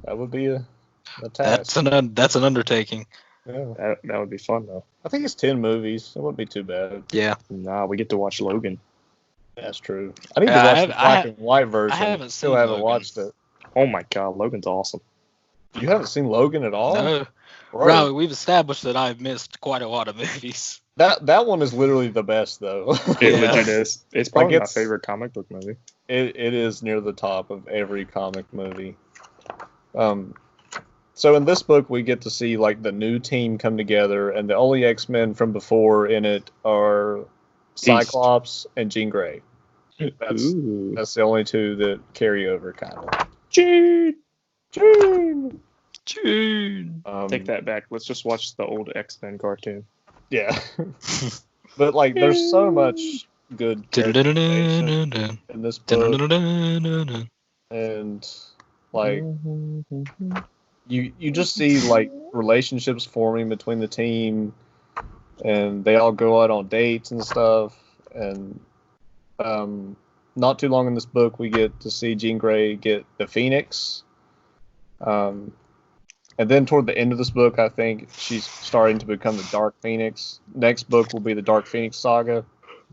That would be a task. That's an undertaking. Yeah. That would be fun though. I think it's 10 movies. It wouldn't be too bad. Yeah. Nah, we get to watch Logan. That's true. I need to watch the black and white version. I haven't Still seen haven't Logan. watched it. Oh my God, Logan's awesome. You haven't seen Logan at all? No. Bro, Right, we've established that I've missed quite a lot of movies. That one is literally the best though. It legit is. It's probably my it's- favorite comic book movie. It is near the top of every comic movie. So in this book, we get to see like the new team come together, and the only X-Men from before in it are Cyclops and Jean Grey. That's the only two that carry over, kind of. Jean. Take Take that back. Let's just watch the old X-Men cartoon. Yeah, but like, there's so much good characterization in this book, and like. You just see like relationships forming between the team, and they all go out on dates and stuff. And not too long in this book, we get to see Jean Grey get the Phoenix. And then toward the end of this book, I think she's starting to become the Dark Phoenix. Next book will be the Dark Phoenix Saga.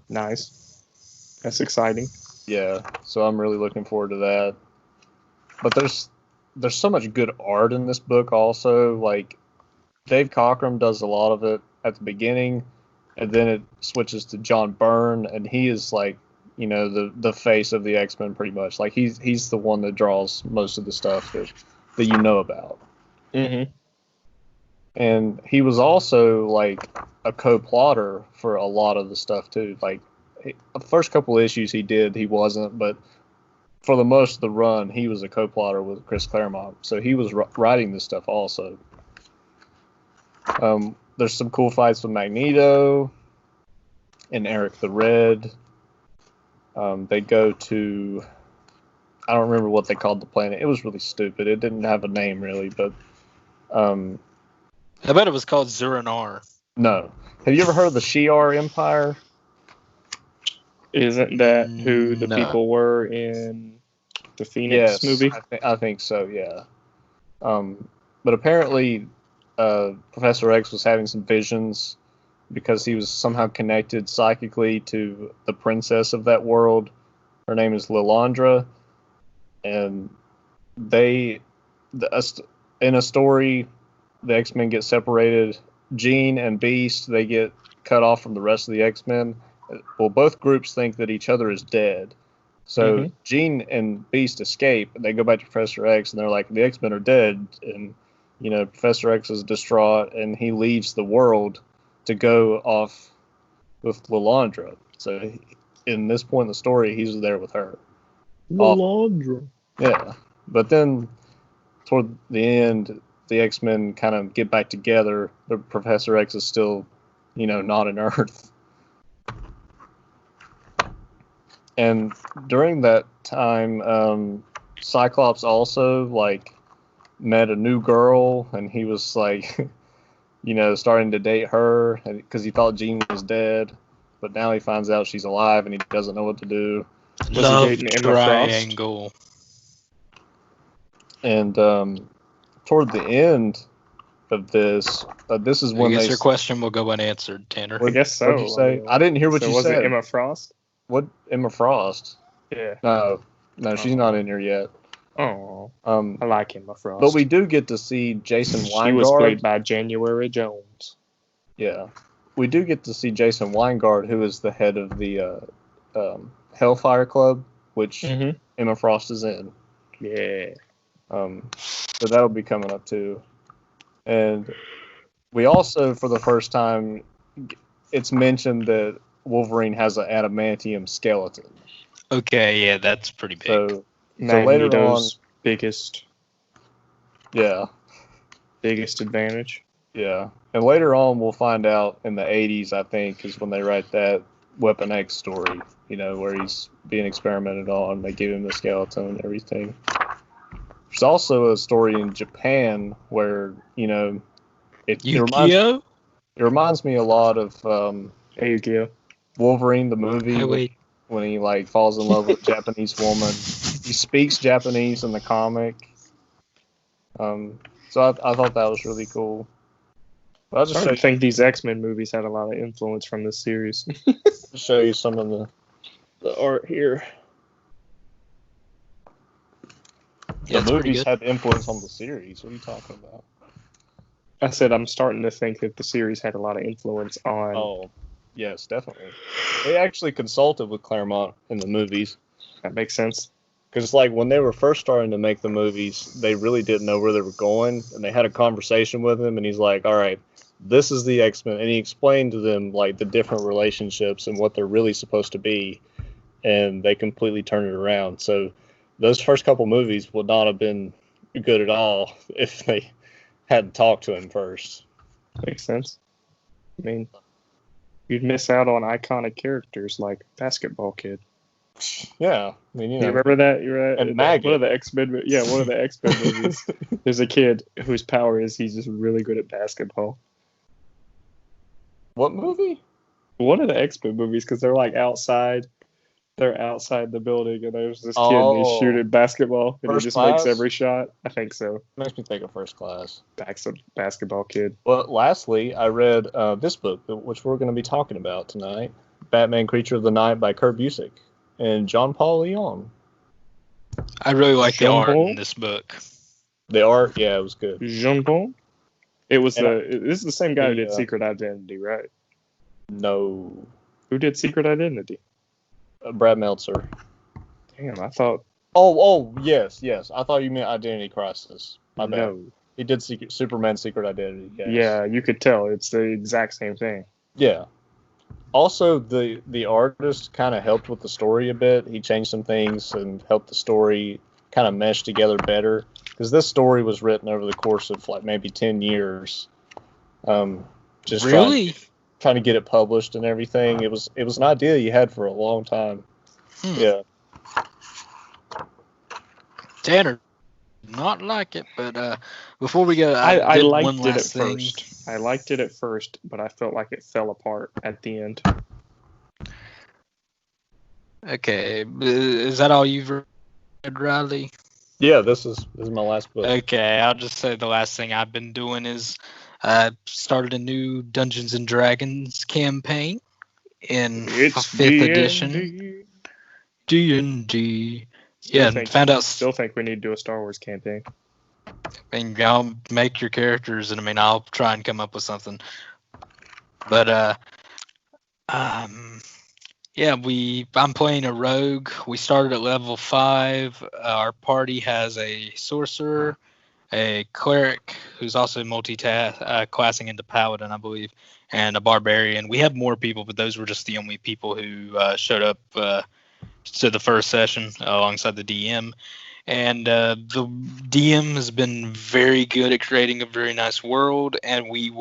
Nice. That's exciting. Yeah, so I'm really looking forward to that. But there's so much good art in this book also. Like, Dave Cockrum does a lot of it at the beginning, and then it switches to John Byrne, and he is like, the face of the X-Men pretty much. Like, he's the one that draws most of the stuff that you know about. Mm-hmm. And he was also like a co-plotter for a lot of the stuff too. Like, the first couple issues he wasn't, but for the most of the run, he was a co-plotter with Chris Claremont, so he was writing this stuff also. There's some cool fights with Magneto and Eric the Red. They go to, I don't remember what they called the planet. It was really stupid. It didn't have a name really, but I bet it was called Zuranar. no. Have you ever heard of the Shi'ar Empire? Isn't that who the No. people were in the Phoenix movie? I think so, yeah. But apparently, Professor X was having some visions because he was somehow connected psychically to the princess of that world. Her name is Lilandra. And in a story, the X-Men get separated. Jean and Beast, they get cut off from the rest of the X-Men. Well, both groups think that each other is dead. So Jean and Beast escape, and they go back to Professor X, and they're like, the X-Men are dead. And, Professor X is distraught, and he leaves the world to go off with Lilandra. So in this point in the story, he's there with her. Laundra. Yeah, but then toward the end, the X-Men kind of get back together. The Professor X is still, not on Earth. And during that time, Cyclops also met a new girl, and he was starting to date her because he thought Jean was dead, but now he finds out she's alive and he doesn't know what to do. Love triangle. And toward the end of this is when your question will go unanswered, Tanner. I guess so. What'd you say? I didn't hear what you said. Was it Emma Frost? What, Emma Frost? Yeah. No, she's not in here yet. Oh, I like Emma Frost. But we do get to see Jason Weingart. She was played by January Jones. Yeah. We do get to see Jason Weingart, who is the head of the Hellfire Club, which Emma Frost is in. Yeah. So that'll be coming up too. And we also, for the first time, it's mentioned that Wolverine has an adamantium skeleton. Okay, yeah, that's pretty big. So later on, biggest advantage. Yeah, and later on we'll find out in the 80s, I think, is when they write that Weapon X story, where he's being experimented on. They give him the skeleton and everything. There's also a story in Japan where, it reminds me a lot of Yu-Gi-Oh! Wolverine, the movie, when he falls in love with a Japanese woman. He speaks Japanese in the comic. So I thought that was really cool. But I think these X-Men movies had a lot of influence from this series. I'll show you some of the art here. Yeah, the movies had influence on the series. What are you talking about? I said I'm starting to think that the series had a lot of influence on... Oh, yes, definitely. They actually consulted with Claremont in the movies. That makes sense. Because, when they were first starting to make the movies, they really didn't know where they were going. And they had a conversation with him, and he's like, all right, this is the X-Men. And he explained to them, the different relationships and what they're really supposed to be. And they completely turned it around. So those first couple movies would not have been good at all if they hadn't talked to him first. Makes sense. I mean, you'd miss out on iconic characters like Basketball Kid. Yeah, I mean, you remember that? You're right. And Maggot. One of the X-Men. Yeah, one of the X-Men movies. There's a kid whose power is he's just really good at basketball. What movie? One of the X-Men movies, because they're outside. They're outside the building, and there's this kid, and he's shooting basketball, and he just makes every shot. I think so. Makes me think of First Class. Basketball Kid. Well, lastly, I read this book, which we're going to be talking about tonight, Batman Creature of the Night by Kurt Busiek and John Paul Leon. I really like the art in this book. The art, yeah, it was good. Jean Paul? It was this is the same guy who did Secret Identity, right? No. Who did Secret Identity? Brad Meltzer. Damn, I thought... Oh, yes. I thought you meant Identity Crisis. My bad. No. He did Superman Secret Identity. Yes. Yeah, you could tell. It's the exact same thing. Yeah. Also, the artist kind of helped with the story a bit. He changed some things and helped the story kind of mesh together better. Because this story was written over the course of maybe 10 years. Just really? Trying to get it published and everything. It was an idea you had for a long time. Yeah. Tanner, not like it, but before we go, I liked one it at last thing. first. I liked it at first, but I felt like it fell apart at the end. Okay, is that all you've read, Riley? Yeah, this is my last book. Okay, I'll just say the last thing I've been doing is I started a new Dungeons and Dragons campaign in 5th edition. D&D. Yeah, found out. Still think we need to do a Star Wars campaign. I mean, y'all make your characters, and I'll try and come up with something. But yeah, I'm playing a rogue. We started at level 5. Our party has a sorcerer, a cleric who's also classing into paladin, I believe, and a barbarian. We had more people, but those were just the only people who showed up to the first session alongside the DM. And the DM has been very good at creating a very nice world, and we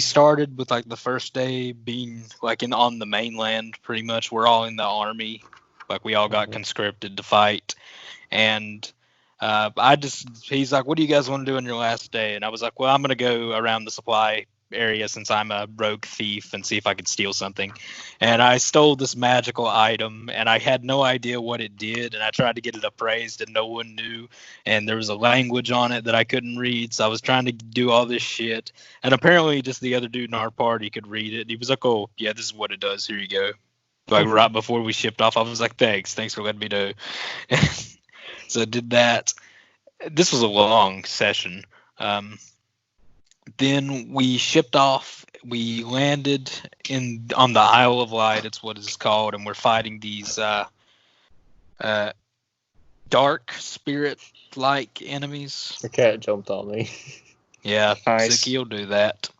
started with like the first day being like on the mainland. Pretty much we're all in the army, like we all got conscripted to fight. And he's like, what do you guys want to do on your last day? And I was like, well, I'm going to go around the supply area since I'm a rogue thief and see if I could steal something. And I stole this magical item, and I had no idea what it did, and I tried to get it appraised, and no one knew, and there was a language on it that I couldn't read, so I was trying to do all this shit, and apparently just the other dude in our party could read it. He was like, oh, yeah, this is what it does, here you go. Like right before we shipped off, I was like, thanks for letting me know. So I did that. This was a long session. Then we shipped off. We landed on the Isle of Light. It's what it's called, and we're fighting these dark spirit-like enemies. The cat jumped on me. Yeah, Nice. Zicky will do that.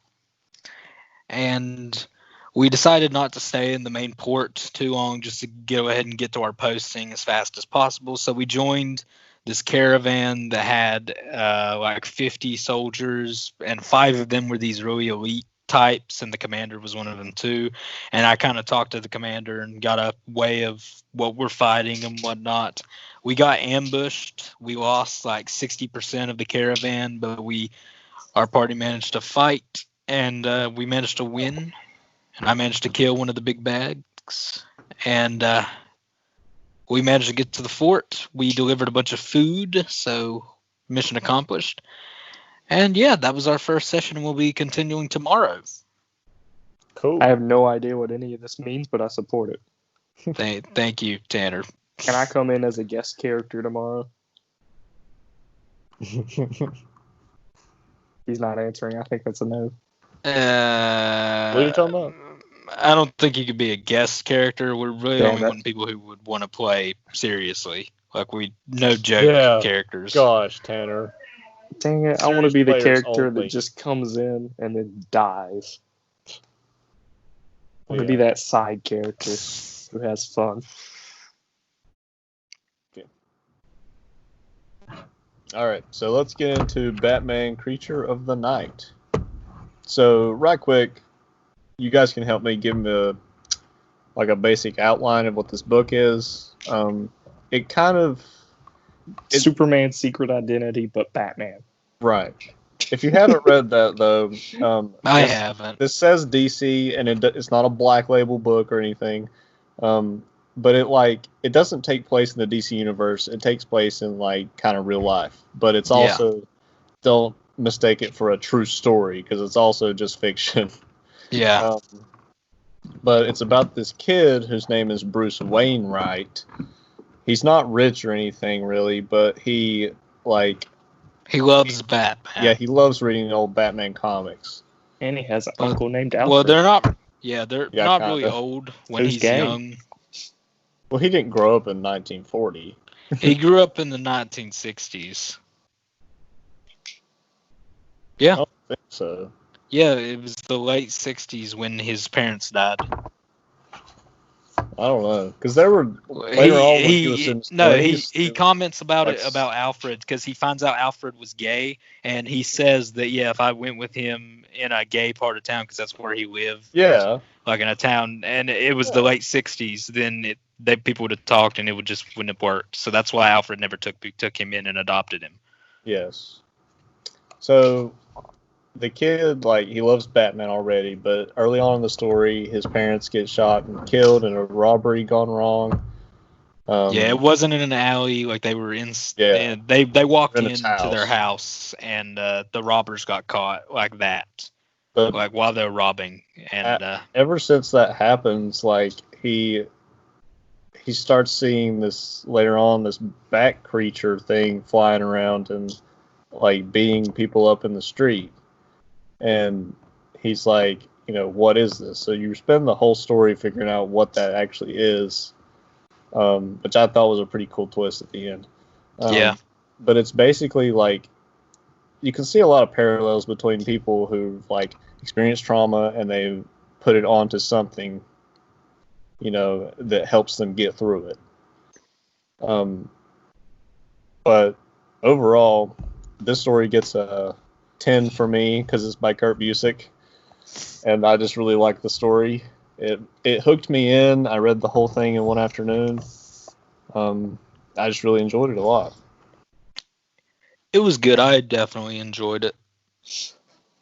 And we decided not to stay in the main port too long, just to go ahead and get to our posting as fast as possible. So we joined this caravan that had like 50 soldiers, and 5 of them were these really elite types, and the commander was one of them too. And I kind of talked to the commander and got a way of what we're fighting and whatnot. We got ambushed. We lost like 60% of the caravan, but our party managed to fight, and we managed to win. And I managed to kill one of the big bags, and we managed to get to the fort. We delivered a bunch of food, so mission accomplished. And yeah, that was our first session, and we'll be continuing tomorrow. Cool. I have no idea what any of this means, but I support it. Thank you, Tanner. Can I come in as a guest character tomorrow? He's not answering. I think that's a no. What are you talking about? I don't think you could be a guest character. We're really Damn, only that's- wanting people who would want to play seriously. Like no joke characters. Gosh, Tanner. Dang it, I want to be the Serious players character only. that just comes in and then dies. I want to Yeah. be that side character who has fun. All right, so let's get into Batman Creature of the Night. So, right quick, you guys can help me give me a basic outline of what this book is. It kind of... Superman's secret identity, but Batman. Right. If you haven't read that, though... I haven't. This says DC, and it's not a Black Label book or anything. But it doesn't take place in the DC universe. It takes place in kind of real life. But it's also don't mistake it for a true story, because it's also just fiction. Yeah. But it's about this kid whose name is Bruce Wainwright. He's not rich or anything really, but he loves Batman. Yeah, he loves reading old Batman comics. And he has an uncle named Alfred. Well, they're not. Yeah, they're not kinda. really old when Who's he's gay? young. Well, he didn't grow up in 1940. He grew up in the 1960s. Yeah. I don't think so. Yeah, it was the late 60s when his parents died. I don't know, because there were later on when he was in his 20s, he comments about like- it about Alfred, because he finds out Alfred was gay, and he says that if I went with him in a gay part of town, because that's where he lived, Yeah, like in a town, and it was the late 60s, then people would have talked and it wouldn't have worked. So that's why Alfred never took him in and adopted him. yes. So the kid, he loves Batman already, but early on in the story, his parents get shot and killed in a robbery gone wrong. Yeah, it wasn't in an alley. Like they were in. Yeah. And they walked In his into their house. house, and the robbers got caught like that, But like while they're robbing. And ever since that happens, he starts seeing this later on, this bat creature thing flying around and beating people up in the street. And he's like, what is this? So you spend the whole story figuring out what that actually is, which I thought was a pretty cool twist at the end. Yeah. But it's basically you can see a lot of parallels between people who experience trauma and they put it onto something, that helps them get through it. But overall, this story gets a 10 for me because it's by Kurt Busiek, and I just really like the story. It hooked me in. I read the whole thing in one afternoon. I just really enjoyed it a lot. It was good. I definitely enjoyed it.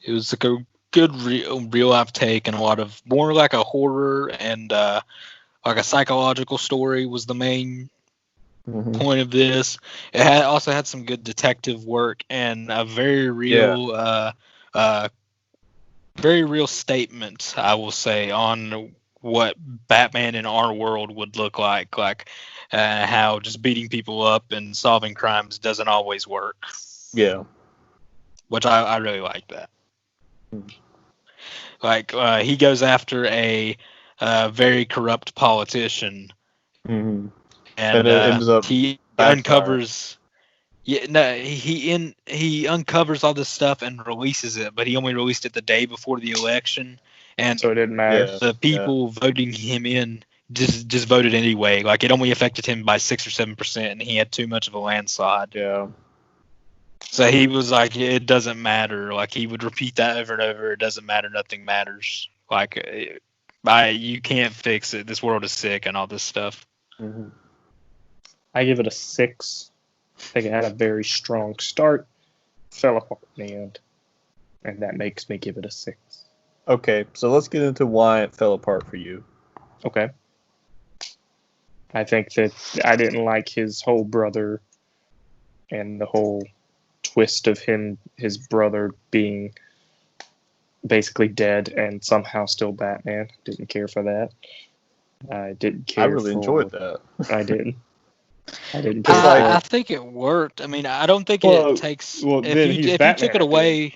It was like a good real life take, and a lot of more like a horror and like a psychological story was the main point of this. It also had some good detective work and a very real statement, I will say, on what Batman in our world would look like how just beating people up and solving crimes doesn't always work. Yeah. Which I really like that. Like, he goes after a very corrupt politician. Mm-hmm. And it ends up he uncovers... Yeah, no, he uncovers all this stuff and releases it, but he only released it the day before the election, and so it didn't matter. The people voting him in just voted anyway. Like, it only affected him by 6 or 7%, and he had too much of a landslide. Yeah. So he was like, it doesn't matter. Like, he would repeat that over and over. It doesn't matter. Nothing matters. Like, you can't fix it. This world is sick and all this stuff. Mm-hmm. I give it a 6. I think it had a very strong start, fell apart in the end, and that makes me give it a 6. Okay, so let's get into why it fell apart for you. Okay. I think that I didn't like his whole brother and the whole twist of his brother being basically dead and somehow still Batman. Didn't care for that. I didn't care. I really enjoyed that. I didn't. I think it worked. I mean, I don't think it takes. Well, if you took it away,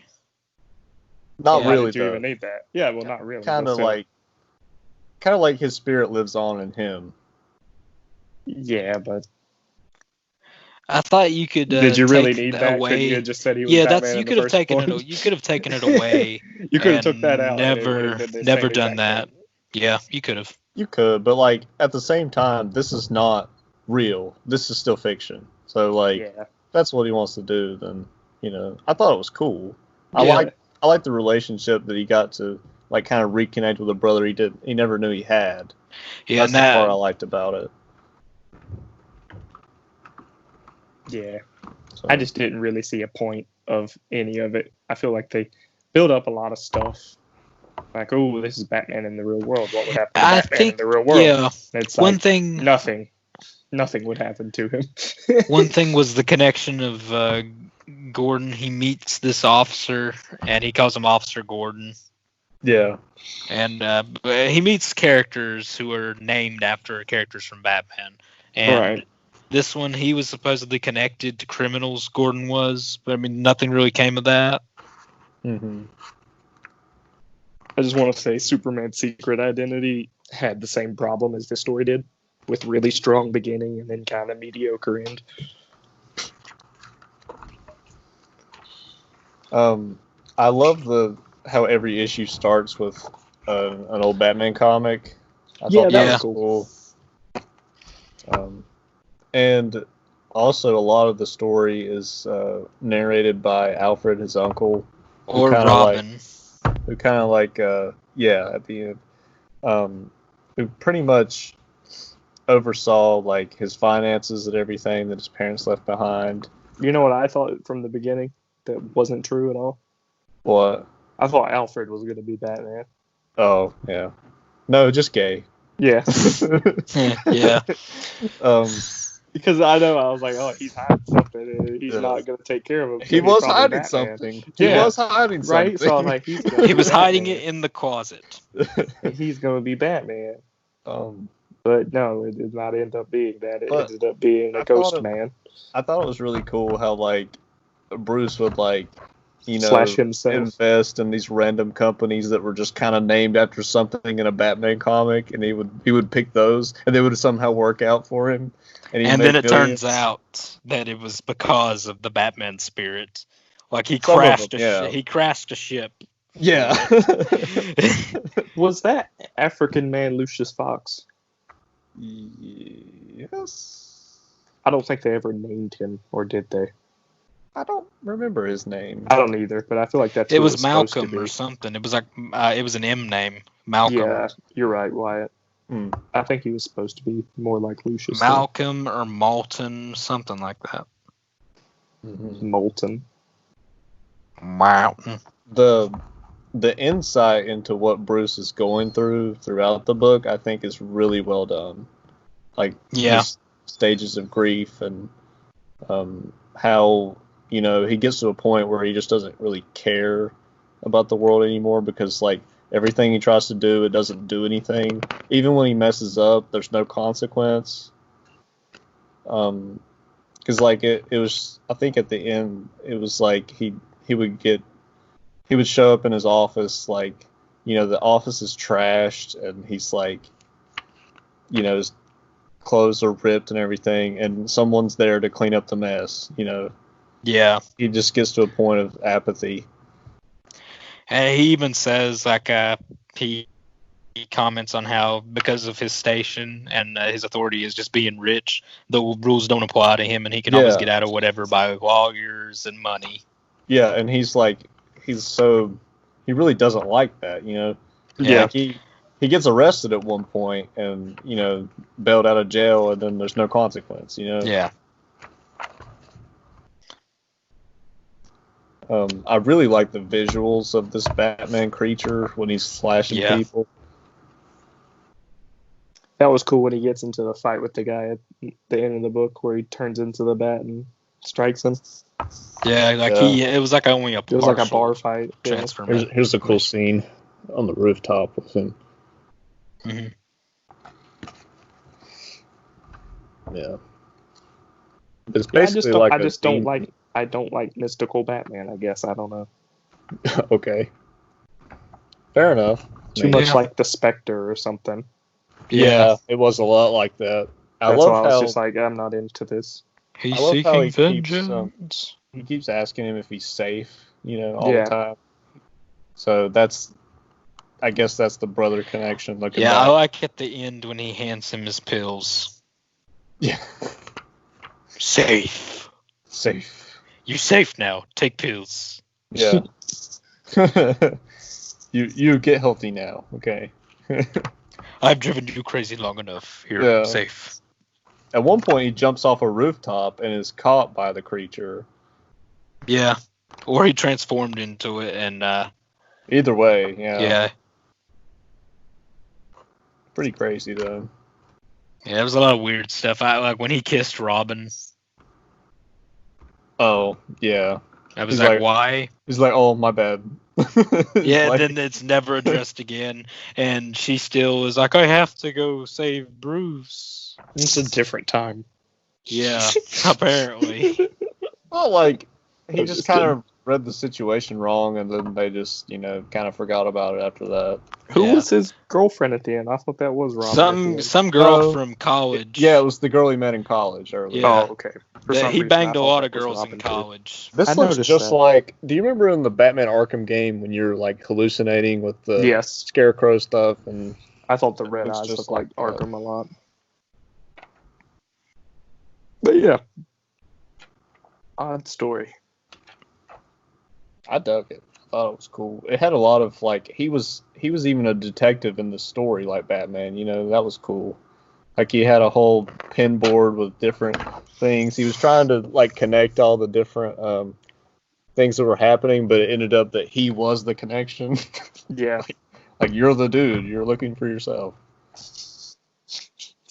not really. Did you even need that? Yeah, well, not really. Kind of like his spirit lives on in him. Yeah, but I thought you could. Did you really need that? Away. You just said he was Batman you could have taken it. You could have taken it away. You could have took that out. Never done that. Yeah, you could have. You could, but like at the same time, this is not real. This is still fiction. So if that's what he wants to do, then I thought it was cool. I like the relationship that he got to kind of reconnect with a brother he never knew he had. Yeah, that's the part I liked about it. Yeah. So. I just didn't really see a point of any of it. I feel like they build up a lot of stuff. Like, oh, this is Batman in the real world. What would happen to Batman in the real world? Yeah. It's one thing. Nothing would happen to him. One thing was the connection of Gordon. He meets this officer, and he calls him Officer Gordon. Yeah. And he meets characters who are named after characters from Batman. And this one, he was supposedly connected to criminals, Gordon was. But, I mean, nothing really came of that. Mm-hmm. I just want to say Superman's secret identity had the same problem as this story did, with really strong beginning and then kind of mediocre end. I love how every issue starts with an old Batman comic. I thought that was cool. And also a lot of the story is narrated by Alfred, his uncle, or Robin, who kind of at the end, who pretty much oversaw his finances and everything that his parents left behind. You know what I thought from the beginning that wasn't true at all? What? I thought Alfred was going to be Batman. Oh, yeah. No, just gay. Yeah. Yeah. Because I was like, oh, he's hiding something. He's not going to take care of him. He was hiding something. He was hiding something. Right? So I was like, he was hiding it in the closet. He's going to be Batman. But no, it did not end up being that. It ended up being a ghost man. I thought it was really cool how Bruce would slash himself, invest in these random companies that were just kind of named after something in a Batman comic, and he would pick those, and they would somehow work out for him. And then it turns out that it was because of the Batman spirit. Like he crashed a ship Yeah. Was that African man Lucius Fox? Yes. I don't think they ever named him, or did they? I don't remember his name. I don't either, but I feel like that's It who was it's supposed to Malcolm be. or something. It was like it was an M name, Malcolm. Yeah, you're right, Wyatt. Hmm. I think he was supposed to be more like Lucius. Malcolm or Malton, something like that. Mm-hmm. Molten. Mountain. The insight into what Bruce is going throughout the book, I think, is really well done. Like, his stages of grief and how, he gets to a point where he just doesn't really care about the world anymore because, like, everything he tries to do, it doesn't do anything. Even when he messes up, there's no consequence. Because, like, it was, I think at the end, it was like he would show up in his office, like, the office is trashed, and he's like, his clothes are ripped and everything, and someone's there to clean up the mess, Yeah. He just gets to a point of apathy. And he even says, like, he comments on how, because of his station and his authority is just being rich, the rules don't apply to him, and he can always get out of whatever by lawyers and money. Yeah, and he really doesn't like that, Yeah. Like he gets arrested at one point and, bailed out of jail, and then there's no consequence, Yeah. I really like the visuals of this Batman creature when he's slashing people. That was cool when he gets into the fight with the guy at the end of the book where he turns into the bat and strikes him. Yeah, it was like only a It was like a bar fight. Transformation. Here's a cool scene on the rooftop with him. Mm-hmm. Yeah. It's basically I don't like mystical Batman, I guess. I don't know. Okay. Fair enough. Too much like the Spectre or something. Yeah, it was a lot like that. I was just like, I'm not into this. He's seeking vengeance. He keeps asking him if he's safe, all the time. So I guess that's the brother connection. Back. I like at the end when he hands him his pills. Yeah. Safe. You're safe now. Take pills. Yeah. You get healthy now, okay? I've driven you crazy long enough. You're safe. At one point, he jumps off a rooftop and is caught by the creature. Yeah. Or he transformed into it and... Either way, yeah. Yeah. Pretty crazy, though. Yeah, there was a lot of weird stuff. Like when he kissed Robin. Oh, yeah. I was like, why? He's like, oh, my bad. Yeah, like, then it's never addressed again. And she still is like, I have to go save Bruce. It's a different time. Yeah, apparently. Well, like, he just kind of read the situation wrong, and then they just, kind of forgot about it after that. Who was his girlfriend at the end? I thought that was Robin. Some girl from college. Yeah, it was the girl he met in college earlier. Yeah. Oh, okay. He banged a lot of girls in college. This looks just like... Do you remember in the Batman Arkham game when you're, like, hallucinating with the Scarecrow stuff? And I thought the red eyes looked like Arkham a lot. But yeah. Odd story. I dug it. I thought it was cool. It had a lot of, like... He was even a detective in the story, like Batman. That was cool. Like, he had a whole pin board with different things. He was trying to, like, connect all the different things that were happening, but it ended up that he was the connection. Yeah. like, you're the dude. You're looking for yourself. It's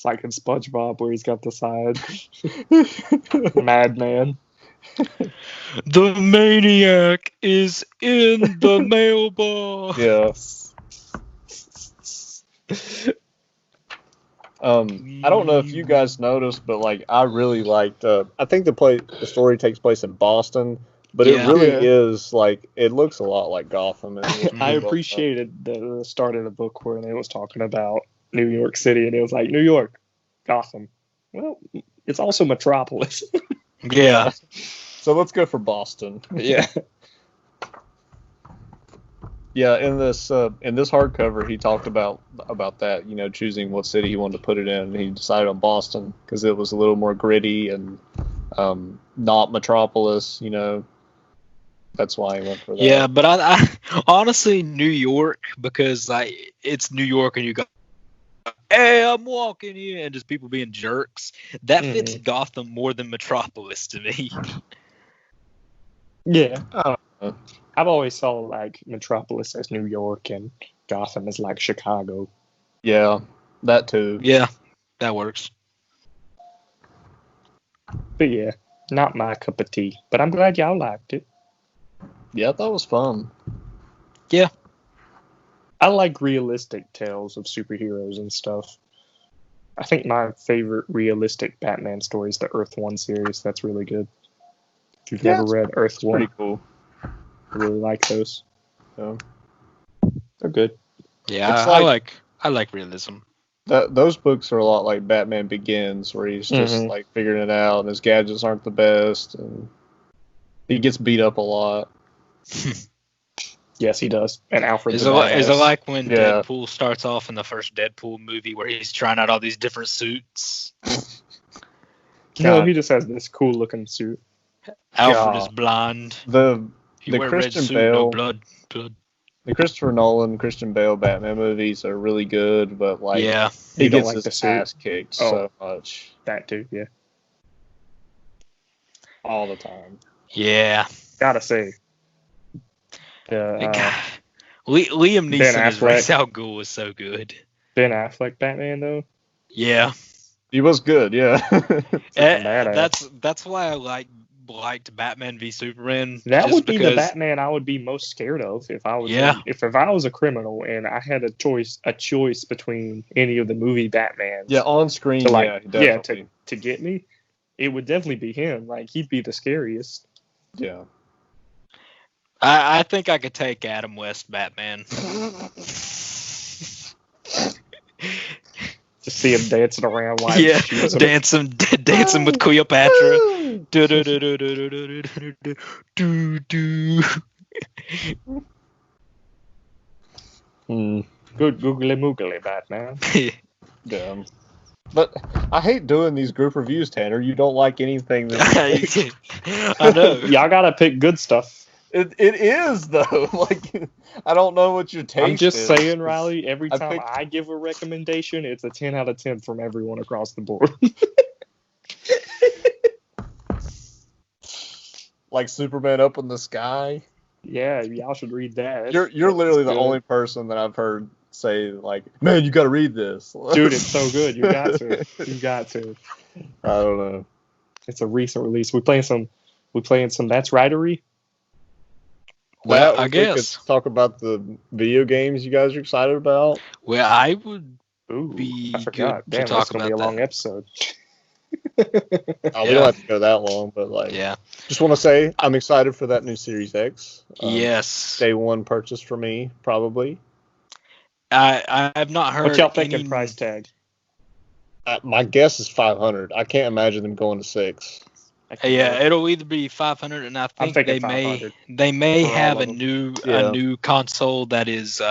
like in SpongeBob where he's got the side. Madman. The maniac is in the mailbox. Yes. I don't know if you guys noticed, but like I really liked. I think the story takes place in Boston, but it really is like it looks a lot like Gotham. I appreciated the start of the book where it was talking about New York City, and it was like New York, Gotham. Well, it's also Metropolis. So let's go for Boston. Yeah. Yeah, in this hardcover, he talked about that, choosing what city he wanted to put it in. And he decided on Boston because it was a little more gritty and not Metropolis. That's why he went for that. Yeah, but I honestly New York, because it's New York and you got, hey, I'm walking here, and just people being jerks. That fits Gotham more than Metropolis to me. Yeah, I don't know. I've always saw Metropolis as New York and Gotham as Chicago. Yeah, that too. Yeah, that works. But yeah, not my cup of tea. But I'm glad y'all liked it. Yeah, that was fun. Yeah. I like realistic tales of superheroes and stuff. I think my favorite realistic Batman story is the Earth 1 series. That's really good. If you've never read Earth 1. Pretty cool. I really like those. Yeah. They're good. Yeah, I like realism. Those books are a lot like Batman Begins, where he's just figuring it out, and his gadgets aren't the best, and he gets beat up a lot. Yes, he does. And Alfred's is it like when Deadpool starts off in the first Deadpool movie where he's trying out all these different suits? No, he just has this cool looking suit. Alfred is blind. The wear Christian red suit, Bale, no blood. The Christopher Nolan, Christian Bale Batman movies are really good, but he gets his ass kicked so much. That too, yeah. All the time. Yeah. Gotta say. Liam Neeson as Ra's al Ghul was so good. Ben Affleck Batman though. Yeah. He was good, yeah. That's why I liked Batman v Superman. That would be the Batman I would be most scared of if I was if I was a criminal and I had a choice between any of the movie Batmans. Yeah, on screen. To get me, it would definitely be him. He'd be the scariest. Yeah. I think I could take Adam West Batman. To see him dancing around dancing with Cleopatra. Good googly moogly Batman. Yeah. But I hate doing these group reviews, Tanner. You don't like anything that I know. Y'all gotta pick good stuff. It is though. I don't know what your taste is. I'm just saying, Riley, every time I give a recommendation, it's a 10 out of 10 from everyone across the board. Like Superman Up in the Sky? Yeah, y'all should read that. You're literally the only person that I've heard say, man, you gotta read this. Dude, it's so good. You got to. You got to. I don't know. It's a recent release. We playing some That's Rightery. Well, I guess. We could talk about the video games you guys are excited about. Well, I would I forgot. Damn, that's going to be a long episode. We don't have to go that long, but just want to say I'm excited for that new Series X. Yes. Day one purchase for me, probably. I have not heard. What y'all thinking price tag? My guess is $500. I can't imagine them going to $600. Yeah, it'll either be $500, and I think they may have a new console that is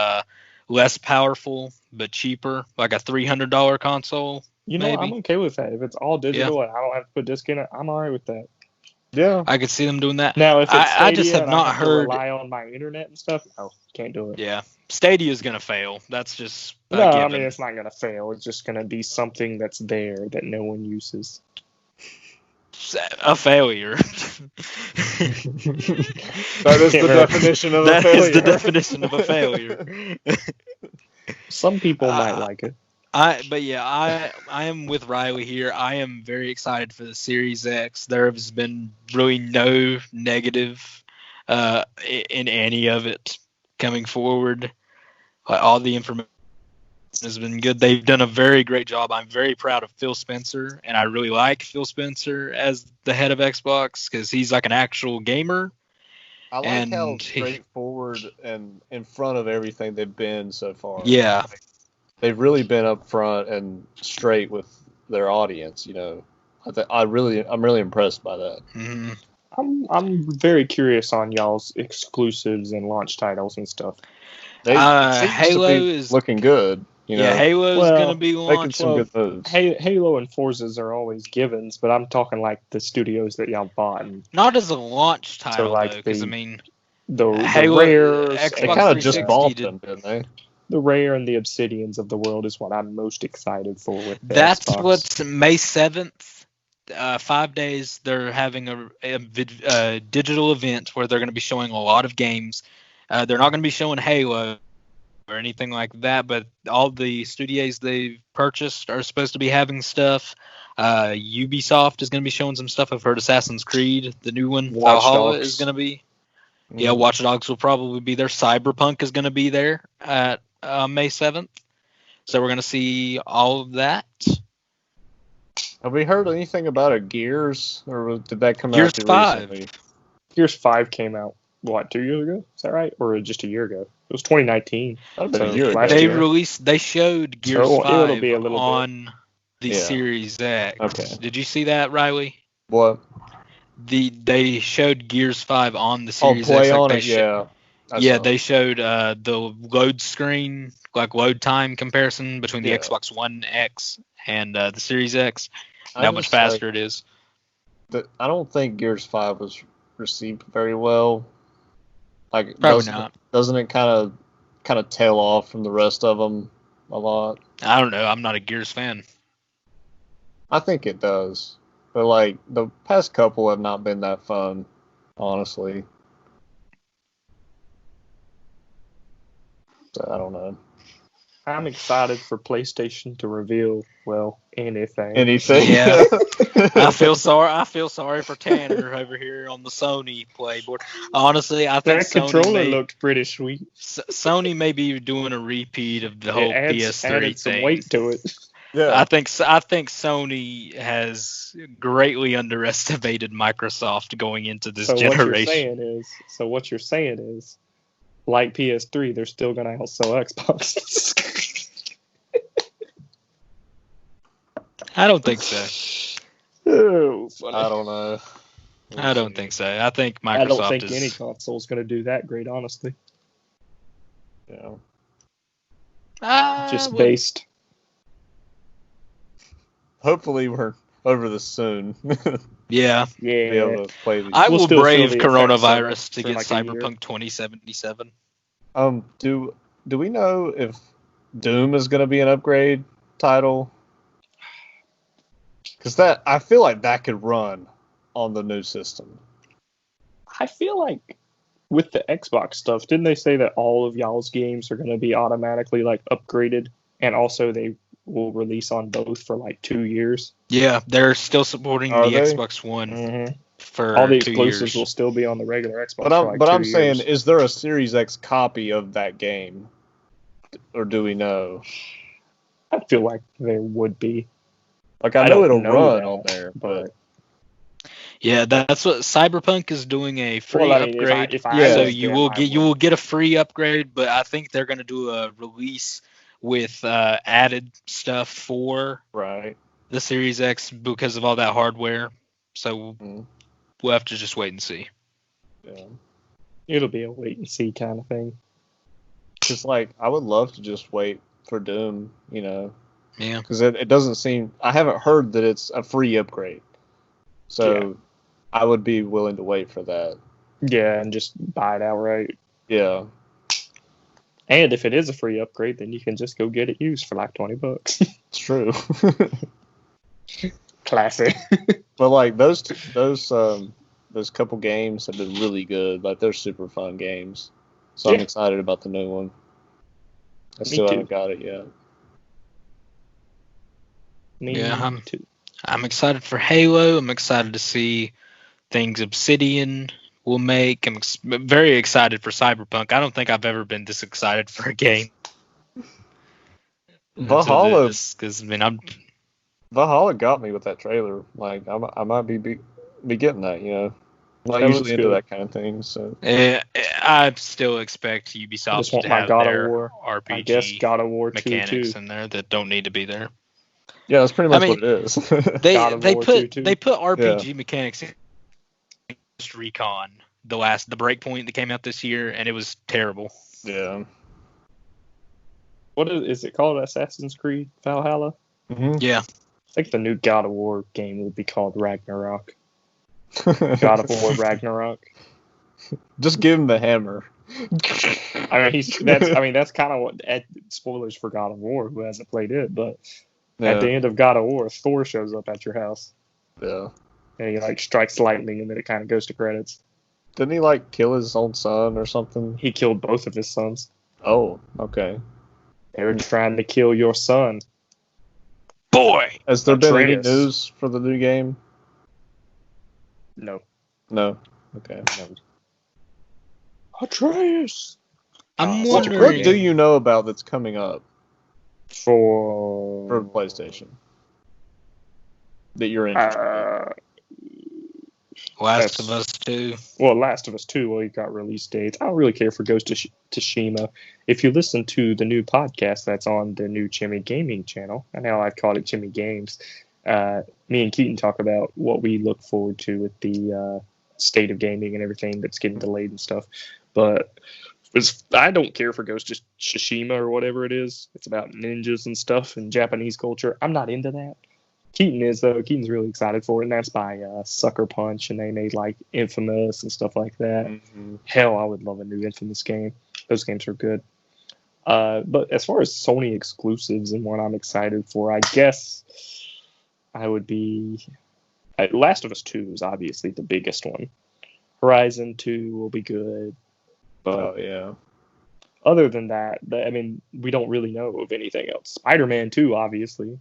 less powerful but cheaper, like a $300 console. Maybe. I'm okay with that. If it's all digital and I don't have to put disc in it, I'm alright with that. Yeah, I could see them doing that. Now, if it's Stadia, I just have not heard. To rely on my internet and stuff. No, can't do it. Yeah, Stadia is gonna fail. That's just no. I mean, it's not gonna fail. It's just gonna be something that's there that no one uses. A failure. That is the definition of a failure. That is the definition of a failure. Some people might like it. I am with Riley here. I am very excited for the Series X. There has been really no negative in any of it coming forward. All the information has been good. They've done a very great job. I'm very proud of Phil Spencer, and I really like Phil Spencer as the head of Xbox because he's like an actual gamer. I like how straightforward and in front of everything they've been so far. Yeah. They've really been up front and straight with their audience, I'm really impressed by that. Mm-hmm. I'm very curious on y'all's exclusives and launch titles and stuff. Halo is looking good. Yeah, Halo is going to be making launched. some good moves. Halo and Forzas are always givens, but I'm talking like the studios that y'all bought. Not as a launch title, like though, because I mean, the Halo, Rares, Xbox they kind of just 360 bought them, didn't they? The Rare and the Obsidians of the world is what I'm most excited for with the That's Xbox. what's May 7th. 5 days, they're having a digital event where they're going to be showing a lot of games. They're not going to be showing Halo or anything like that, but all the studios they've purchased are supposed to be having stuff. Ubisoft is going to be showing some stuff. I've heard Assassin's Creed, the new one, Valhalla, is going to be. Yeah, Watch Dogs will probably be there. Cyberpunk is going to be there at May 7th. So we're going to see all of that. Have we heard anything about a Gears, or did that come Gears out too 5. recently? Gears 5 came out, 2 years ago? Is that right? Or just a year ago? It was 2019. They showed Gears 5 it'll be a little on the Series X. Okay. Did you see that, Riley? What? They showed Gears 5 on the Series Play X. on it, yeah. They showed the load screen, like load time comparison between the Xbox One X and the Series X. How much faster it is. I don't think Gears 5 was received very well. Like, probably not. Doesn't it kind of tail off from the rest of them a lot? I don't know. I'm not a Gears fan. I think it does. But, like, the past couple have not been that fun, honestly. So, I don't know. I'm excited for PlayStation to reveal, anything. Yeah. I feel sorry for Tanner over here on the Sony playboard. Honestly, I think that controller looked pretty sweet. Sony may be doing a repeat of the whole PS3 added some weight to it. Yeah. I think Sony has greatly underestimated Microsoft going into this generation. What you're saying is, like PS3, they're still going to outsell Xbox. I don't think so. Oh, funny. I don't know. I don't think so. I think Microsoft I don't think any console is going to do that great, honestly. Yeah. Just based. Hopefully we're over this soon. Yeah. Be able to play these. I will brave coronavirus to get Cyberpunk 2077. Do we know if Doom is going to be an upgrade title? Because I feel like that could run on the new system. I feel like with the Xbox stuff, didn't they say that all of y'all's games are going to be automatically upgraded, and also they will release on both for 2 years? Yeah, they're still supporting Xbox One for all the 2 exclusives years. will still be on the regular Xbox. But I'm saying, is there a Series X copy of that game, or do we know? I feel like there would be. I know it'll run on there, but yeah, that's what Cyberpunk is doing, a free upgrade. So you will get a free upgrade, but I think they're going to do a release with added stuff for the Series X because of all that hardware. So we'll have to just wait and see. Yeah. It'll be a wait and see kind of thing. Because I would love to just wait for Doom, Yeah. Because it doesn't seem... I haven't heard that it's a free upgrade. So I would be willing to wait for that. Yeah, and just buy it outright. Yeah. And if it is a free upgrade, then you can just go get it used for $20. It's true. Classic. But those couple games have been really good. They're super fun games. So I'm excited about the new one. I still haven't got it yet. Me too. I'm excited for Halo. I'm excited to see things Obsidian will make. I'm very excited for Cyberpunk. I don't think I've ever been this excited for a game. Valhalla, Valhalla got me with that trailer. I might be getting that. I'm not usually into that kind of thing. So I still expect Ubisoft to have their RPG I guess God of War mechanics in there that don't need to be there. Yeah, that's pretty much what it is. They put RPG mechanics in Recon, the Breakpoint that came out this year, and it was terrible. Yeah. What is it called? Assassin's Creed Valhalla? Mm-hmm. Yeah. I think the new God of War game will be called Ragnarok. God of War Ragnarok. Just give him the hammer. That's kind of what. Spoilers for God of War. Who hasn't played it? But at the end of God of War, Thor shows up at your house. Yeah. And he like strikes lightning, and then it kind of goes to credits. Didn't he like kill his own son or something? He killed both of his sons. Oh, okay. They were trying to kill your son. Boy! Has there been any Atreus. news for the new game? No. No. Okay. No. Atreus! I'm What wondering. do you know about that's coming up For for PlayStation that you're interested Last of Us 2. Well, Last of Us 2, well, you got release dates. I don't really care for Ghost of Tsushima. If you listen to the new podcast that's on the new Chimmy Gaming channel, and now I've called it Chimmy Games, me and Keaton talk about what we look forward to with the state of gaming and everything that's getting delayed and stuff. But I don't care for Ghost of Tsushima or whatever it is. It's about ninjas and stuff and Japanese culture. I'm not into that. Keaton is, though. Keaton's really excited for it, and that's by Sucker Punch, and they made, like, Infamous and stuff like that. Mm-hmm. Hell, I would love a new Infamous game. Those games are good. But as far as Sony exclusives and what I'm excited for, I guess I would be... Last of Us 2 is obviously the biggest one. Horizon 2 will be good. But yeah. other than that, we don't really know of anything else. Spider-Man 2, obviously.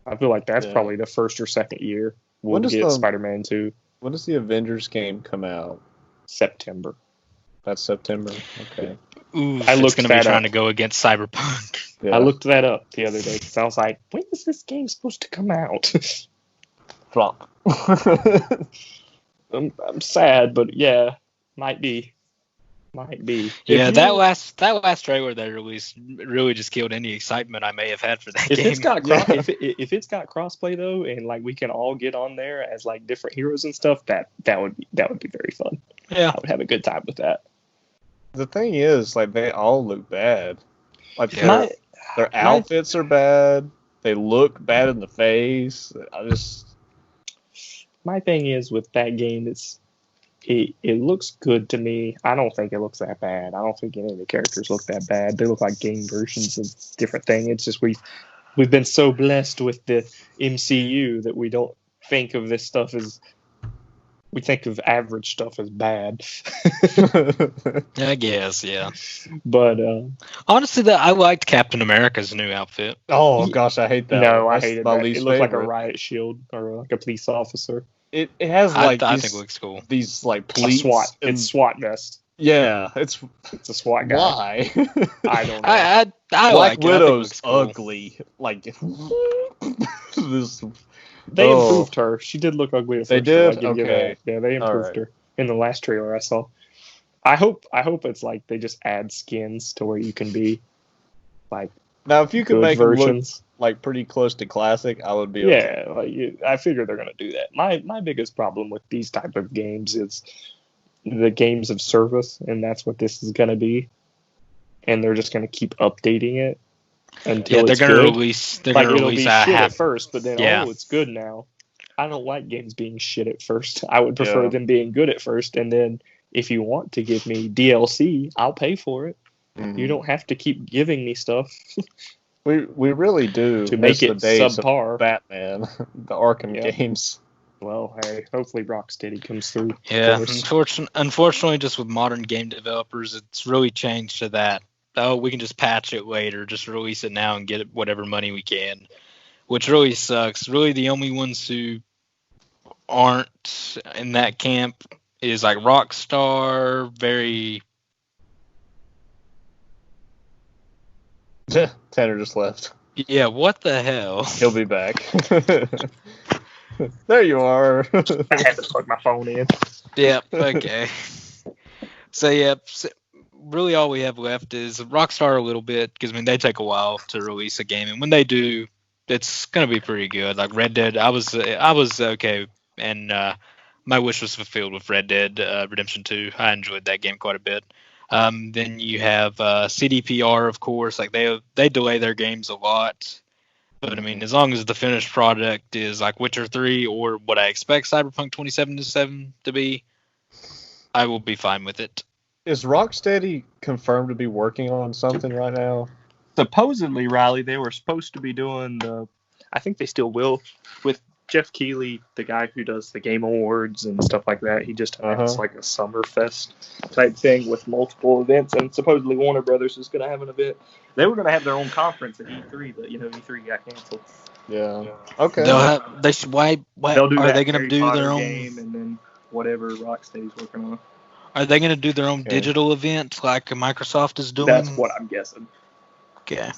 I feel like that's probably the first or second year we'll get Spider-Man 2. When does the Avengers game come out? September. That's September. Okay. Ooh, I looked going to be that trying up. to go against Cyberpunk. Yeah. I looked that up the other day because I was like, when is this game supposed to come out? Flop. I'm sad, but yeah, might be. Yeah, that last trailer they released really just killed any excitement I may have had for that game. If it's got crossplay though, and like we can all get on there as like different heroes and stuff, that would be very fun. Yeah, I would have a good time with that. The thing is, like, they all look bad. Like their outfits are bad. They look bad in the face. My thing is with that game, it looks good to me. I don't think it looks that bad. I don't think any of the characters look that bad. They look like game versions of different things. It's just we've been so blessed with the MCU that we don't think of this stuff as... We think of average stuff as bad. I guess, yeah. But honestly, I liked Captain America's new outfit. Oh gosh, I hate that. No, I hated that. It looked like a favorite. riot shield or like a police officer. It has I like think it looks cool. These like A pleats. SWAT. and- It's SWAT vest. Yeah, it's a SWAT guy. Why? I don't know. I Black like it. I think it Widow's looks cool. ugly. Like this. They improved her. She did look ugly at first. They did? Give you Okay. that. Yeah, they improved her in the last trailer I saw. I hope it's like they just add skins to where you can be like Now, if you could good make them look versions. like pretty close to classic, I would be okay. Yeah, I figure they're gonna do that. My biggest problem with these type of games is the games of service, and that's what this is gonna be. And they're just gonna keep updating it until they're it's gonna good. release. They're Like gonna it'll release be a shit half. at first, but then it's good now. I don't like games being shit at first. I would prefer them being good at first, and then if you want to give me DLC, I'll pay for it. Mhm. You don't have to keep giving me stuff We really do to make miss it the days subpar. of Batman, the Arkham Yeah. games. Well, hey, hopefully Rocksteady comes through. Yeah, for us. unfortunately, just with modern game developers, it's really changed to that. Oh, we can just patch it later, just release it now and get whatever money we can, which really sucks. Really, the only ones who aren't in that camp is like Rockstar, very... Tanner just left. Yeah, what the hell? He'll be back. There you are. I had to plug my phone in. Yep, okay. So, yeah, really all we have left is Rockstar a little bit, because, I mean, they take a while to release a game, and when they do, it's going to be pretty good. Like Red Dead, I was okay, and my wish was fulfilled with Red Dead Redemption 2. I enjoyed that game quite a bit. Then you have CDPR, of course. Like they delay their games a lot. But I mean, as long as the finished product is like Witcher 3 or what I expect Cyberpunk 2077 to be, I will be fine with it. Is Rocksteady confirmed to be working on something right now? Supposedly, Riley, they were supposed to be doing I think they still will, with Jeff Keighley, the guy who does the Game Awards and stuff like that. He just announced like a Summerfest type thing with multiple events, and supposedly Warner Brothers is going to have an event. They were going to have their own conference at E3, but E3 got canceled. Yeah. Okay. They'll do are that they going to Harry do Potter their own game and then whatever Rocksteady's working on? Are they going to do their own digital event like Microsoft is doing? That's what I'm guessing. Okay.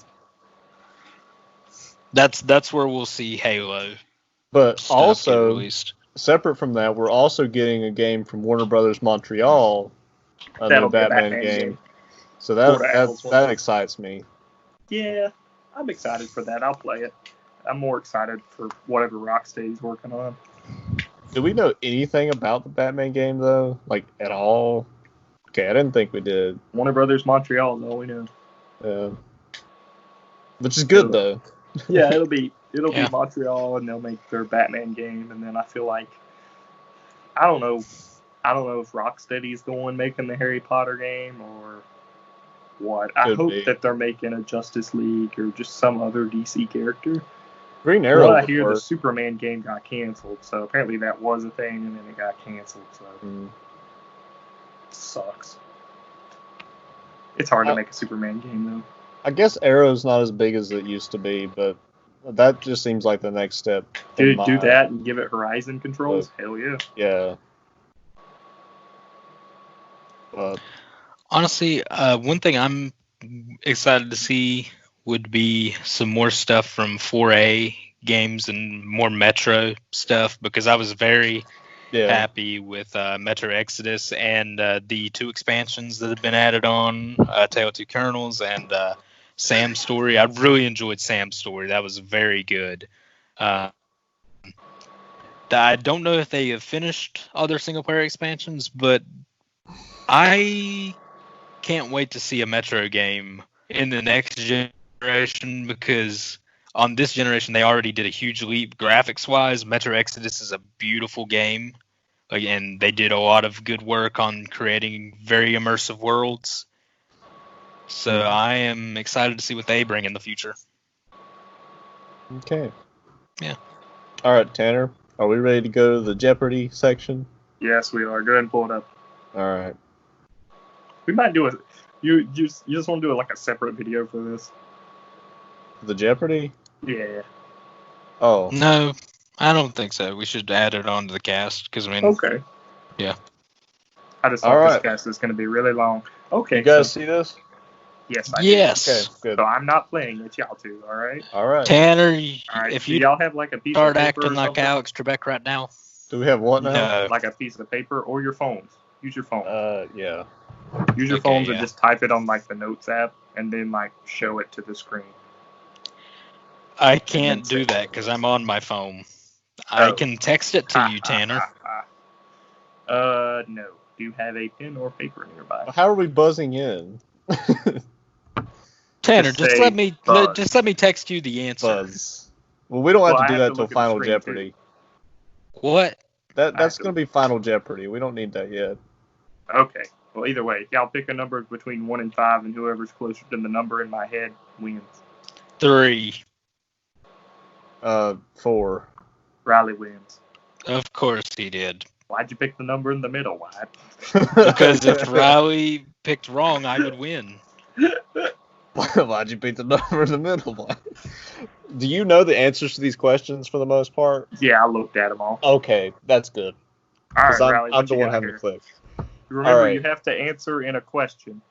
That's where we'll see Halo. But also, separate from that, we're also getting a game from Warner Brothers Montreal, a new Batman game. So that excites me. Yeah, I'm excited for that. I'll play it. I'm more excited for whatever Rocksteady's working on. Do we know anything about the Batman game, though? Like, at all? Okay, I didn't think we did. Warner Brothers Montreal is all we know. Yeah. Which is good, though. Yeah, it'll be Montreal, and they'll make their Batman game, and then I feel like I don't know if Rocksteady's the one making the Harry Potter game or what. I hope that they're making a Justice League or just some other DC character. Green Arrow. Well, I hear the Superman game got canceled, so apparently that was a thing, and then it got canceled. So it sucks. It's hard to make a Superman game, though. I guess Arrow's not as big as it used to be, but that just seems like the next step. Dude, do that and give it Horizon controls? Hell yeah. Yeah. Honestly, one thing I'm excited to see would be some more stuff from 4A games and more Metro stuff, because I was very happy with Metro Exodus and the 2 expansions that have been added on, Tale of Two Colonels and Sam's Story. I really enjoyed Sam's Story. That was very good. I don't know if they have finished other single-player expansions, but I can't wait to see a Metro game in the next generation, because on this generation they already did a huge leap graphics-wise. Metro Exodus is a beautiful game. And they did a lot of good work on creating very immersive worlds. So I am excited to see what they bring in the future. Okay. Yeah. All right, Tanner. Are we ready to go to the Jeopardy section? Yes, we are. Go ahead and pull it up. All right. We might do you just want to do like a separate video for this? The Jeopardy? Yeah. Oh. No, I don't think so. We should add it on to the cast, because I mean. Okay. Yeah. I just thought this cast is going to be really long. Okay. You guys see this? Yes, I Yes. do. Okay, good. So I'm not playing it, y'all two, all right? All right. Tanner, All right. if do you y'all have like a piece start of paper acting like Alex Trebek right now. Do we have what now? No. Like a piece of paper or your phones. Use your phone. Yeah. Use your phones and just type it on like the Notes app and then like show it to the screen. I can't do that because I'm on my phone. I can text it to you, Tanner. No. Do you have a pen or paper nearby? How are we buzzing in? Tanner, just let me text you the answer. Buzz. Well, we don't have to do that till Final Jeopardy. Too. What? That's going to be Final Jeopardy. We don't need that yet. Okay. Well, either way, y'all pick a number between 1 and 5, and whoever's closer to the number in my head wins. 3. 4. Riley wins. Of course he did. Why'd you pick the number in the middle, Wyatt? Because if Riley picked wrong, I would win. Why'd you pick the number in the middle? Do you know the answers to these questions for the most part? Yeah, I looked at them all. Okay, that's good. All right, Riley, I'm the one having to click. Remember, you have to answer in a question.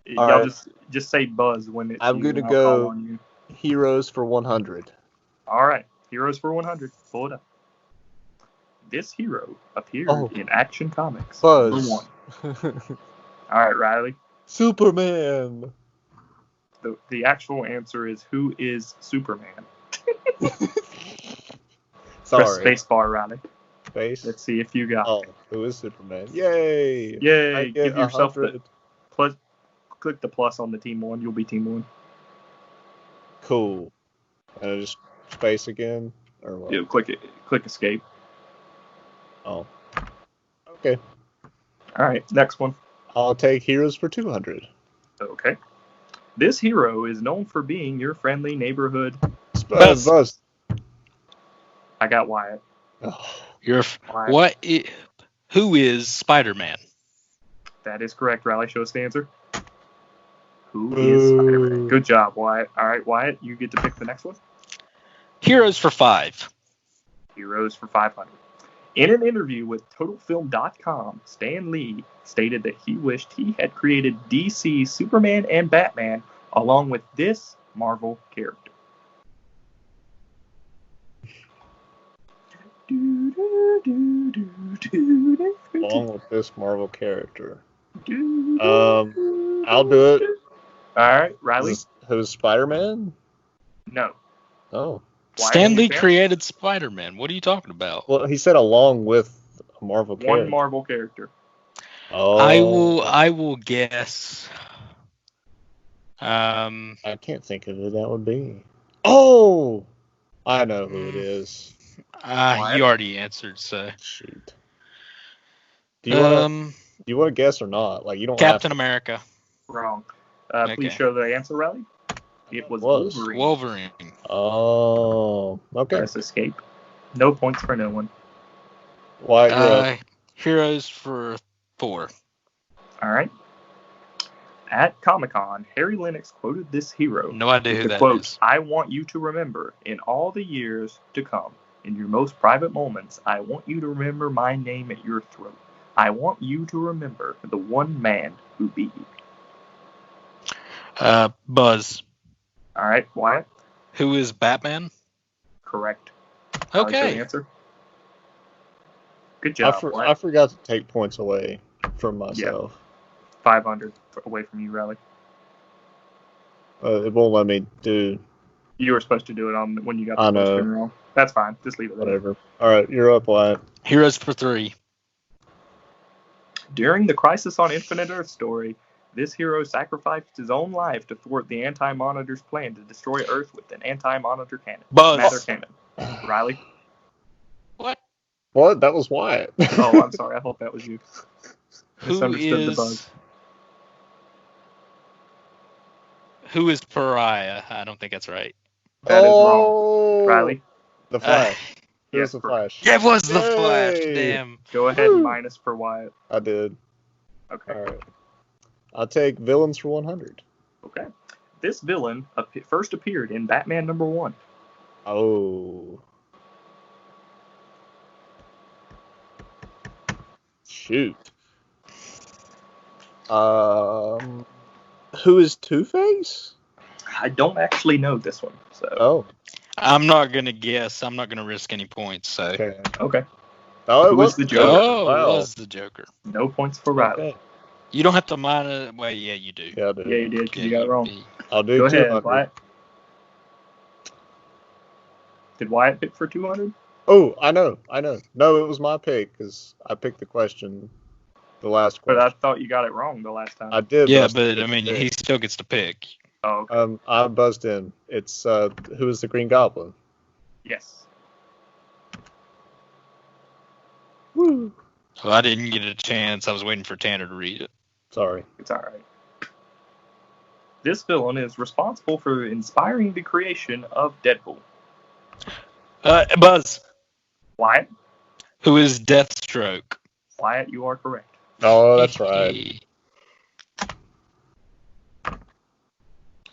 Y'all just say buzz when it's I'm going to go Heroes for 100. All right, Heroes for 100. Pull it up. This hero appeared in Action Comics. Buzz. Number 1. All right, Riley. Superman. The actual answer is, who is Superman? Sorry. Press spacebar, Riley. Space. Let's see if you got it. Who is Superman? Yay! Yay! Give yourself 100. click the plus on the team one. You'll be team one. Cool. And just space again, or what? Yeah, click it. Click escape. Oh. Okay. All right, next one. I'll take heroes for 200. Okay. This hero is known for being your friendly neighborhood. Buzz. I got Wyatt. Oh. Who is Spider-Man? That is correct. Riley, show us the answer. Who is Spider-Man? Good job, Wyatt. All right, Wyatt, you get to pick the next one. Heroes for 5. Heroes for 500. In an interview with TotalFilm.com, Stan Lee stated that he wished he had created DC Superman and Batman along with this Marvel character. Along with this Marvel character. I'll do it. All right, Riley. Who's Spider-Man? No. Oh. Stan Lee created Spider-Man. What are you talking about? Well, he said along with a Marvel character. One Marvel character. Oh. I will guess. I can't think of who that would be. Oh, I know who it is. You already answered, so. Shoot. Do you want to guess or not? Like you don't. Captain America. Wrong. Okay. Please show the answer, Riley. It was Wolverine. Wolverine. Oh, okay. Press escape. No points for no one. Why? Heroes for 4. All right. At Comic-Con, Harry Lennox quoted this hero. No idea who that quote, is. I want you to remember, in all the years to come, in your most private moments, I want you to remember my name at your throat. I want you to remember the one man who beat you. Buzz. All right, Wyatt? Who is Batman? Correct. Okay. Answer. Good job. I forgot to take points away from myself. Yeah. 500 away from you, Riley. It won't let me do. You were supposed to do it on when you got the I know. question wrong. That's fine. Just leave it there. Whatever. All right, you're up, Wyatt. Heroes for 3. During the Crisis on Infinite Earth story, this hero sacrificed his own life to thwart the Anti-Monitor's plan to destroy Earth with an Anti-Monitor cannon. Buzz. Matter cannon. Riley? What? What? That was Wyatt. Oh, I'm sorry. I thought that was you. Who is Pariah? I don't think that's right. That is wrong. Riley? The Flash. Yes, the Flash. Yeah, it was the Flash. Damn. Go ahead and minus for Wyatt. I did. Okay. All right. I'll take villains for 100. Okay. This villain first appeared in Batman #1. Oh. Shoot. Who is Two-Face? I don't actually know this one. So. Oh. I'm not going to guess. I'm not going to risk any points. So. Okay. Oh, it was the Joker. Oh, wow. It was the Joker. No points for Riley. Okay. You don't have to minus. Well, yeah, you do. Yeah, I do. Yeah, you did. You got it wrong. I'll do Go 200. ahead, Wyatt. Did Wyatt pick for 200? Oh, I know. No, it was my pick because I picked the question, the last question. But I thought you got it wrong the last time. I did. Yeah, but I mean, he still gets to pick. Oh, okay. I buzzed in. It's who is the Green Goblin? Yes. Woo. Well, I didn't get a chance. I was waiting for Tanner to read it. Sorry. It's all right. This villain is responsible for inspiring the creation of Deadpool. Buzz. Wyatt? Who is Deathstroke? Wyatt, you are correct. Oh, that's right.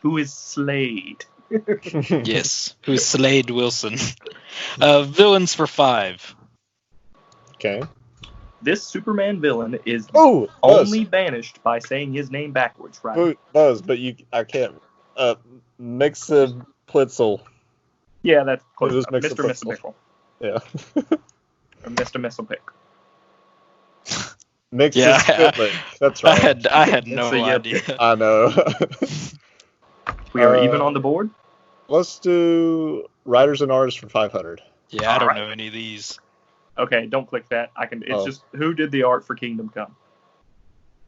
Who is Slade? Yes. Who is Slade Wilson? Villains for 5. Okay. This Superman villain is only banished by saying his name backwards, right? Buzz, but I can't. Mixoplitzel. Yeah, that's close. Mr. Mistlepitzel. Yeah. Or Mr. Mistlepick. That's right. I had no idea. I know. We are even on the board. Let's do writers and artists for 500. Yeah, I don't know any of these. Okay, don't click that. It's just who did the art for Kingdom Come.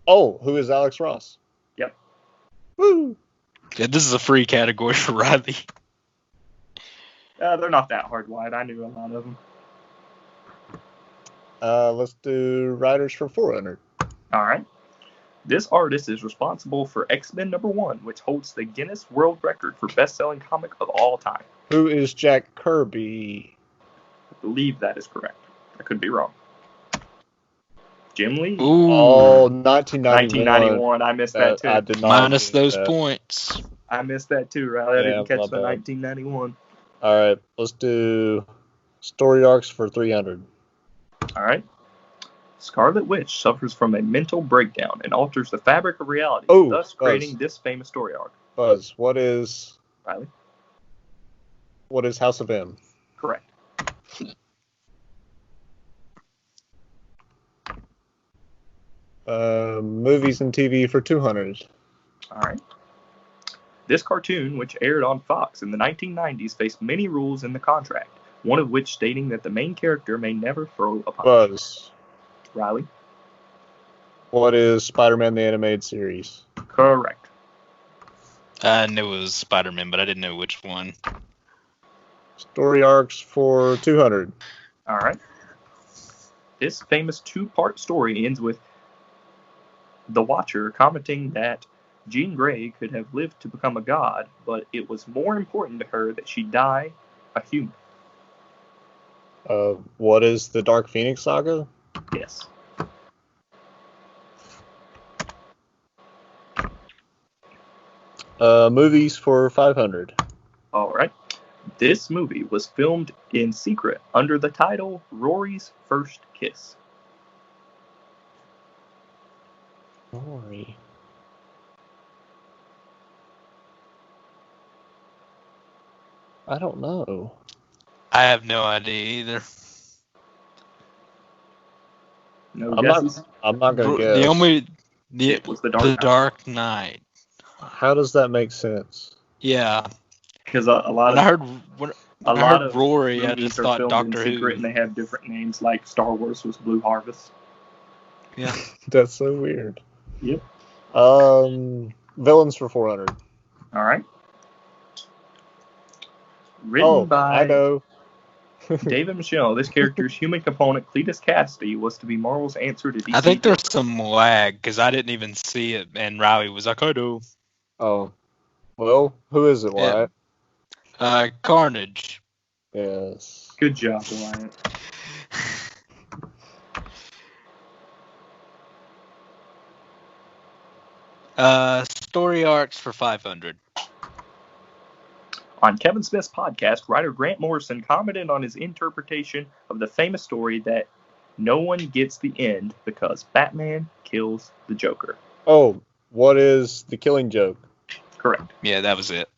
Oh, who is Alex Ross? Yep. Woo! Yeah, this is a free category for Riley. They're not that hard, Wyatt. I knew a lot of them. Let's do writers for 400. All right. This artist is responsible for X-Men #1, which holds the Guinness World Record for best-selling comic of all time. Who is Jack Kirby? I believe that is correct. I could be wrong. Jim Lee? Ooh. Oh, 1991. 1991. I missed that too. I did not Minus get those that. points. I missed that too, Riley. I didn't Yeah, catch my the bad. 1991. All right, let's do story arcs for 300. All right. Scarlet Witch suffers from a mental breakdown and alters the fabric of reality, thus creating this famous story arc. Buzz, what is Riley? What is House of M? Correct. Movies and TV for 200. All right. This cartoon, which aired on Fox in the 1990s, faced many rules in the contract, one of which stating that the main character may never throw a punch. Buzz, Riley? what is Spider-Man the Animated Series? Correct. I knew it was Spider-Man, but I didn't know which one. Story arcs for 200. All right. This famous two-part story ends with the Watcher commenting that Jean Grey could have lived to become a god, but it was more important to her that she die a human. What is the Dark Phoenix Saga? Yes. Movies for 500. All right. This movie was filmed in secret under the title Rory's First Kiss. Rory. I don't know. I have no idea either. No I'm guesses? not gonna guess. It was The Dark Knight. How does that make sense? Yeah. Because a lot When I of heard I heard Rory, I movies just are thought filmed Doctor in secret Who. and they have different names, like Star Wars was Blue Harvest. Yeah. That's so weird. Yep. Villains for 400. All right. Written by I know. David Michelle, this character's human component, Cletus Cassidy, was to be Marvel's answer to DC. I think there's some lag because I didn't even see it, and Riley was like, "I do." Oh. Well, who is it, Wyatt? Carnage. Yes. Good job, Wyatt. Story arcs for 500. On Kevin Smith's podcast, writer Grant Morrison commented on his interpretation of the famous story that no one gets the end because Batman kills the Joker. Oh, what is The Killing Joke? Correct. Yeah, that was it.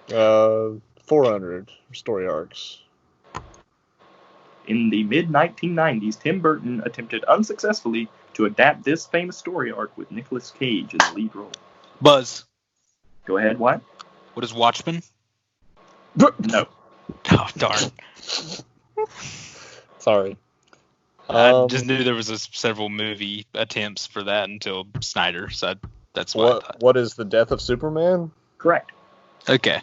400 story arcs. In the mid-1990s, Tim Burton attempted unsuccessfully to adapt this famous story arc with Nicolas Cage in the lead role. Buzz. Go ahead, what? What is Watchmen? No. Oh, darn. Sorry. I just knew there was several movie attempts for that until Snyder, so that's why I thought. What is The Death of Superman? Correct. Okay.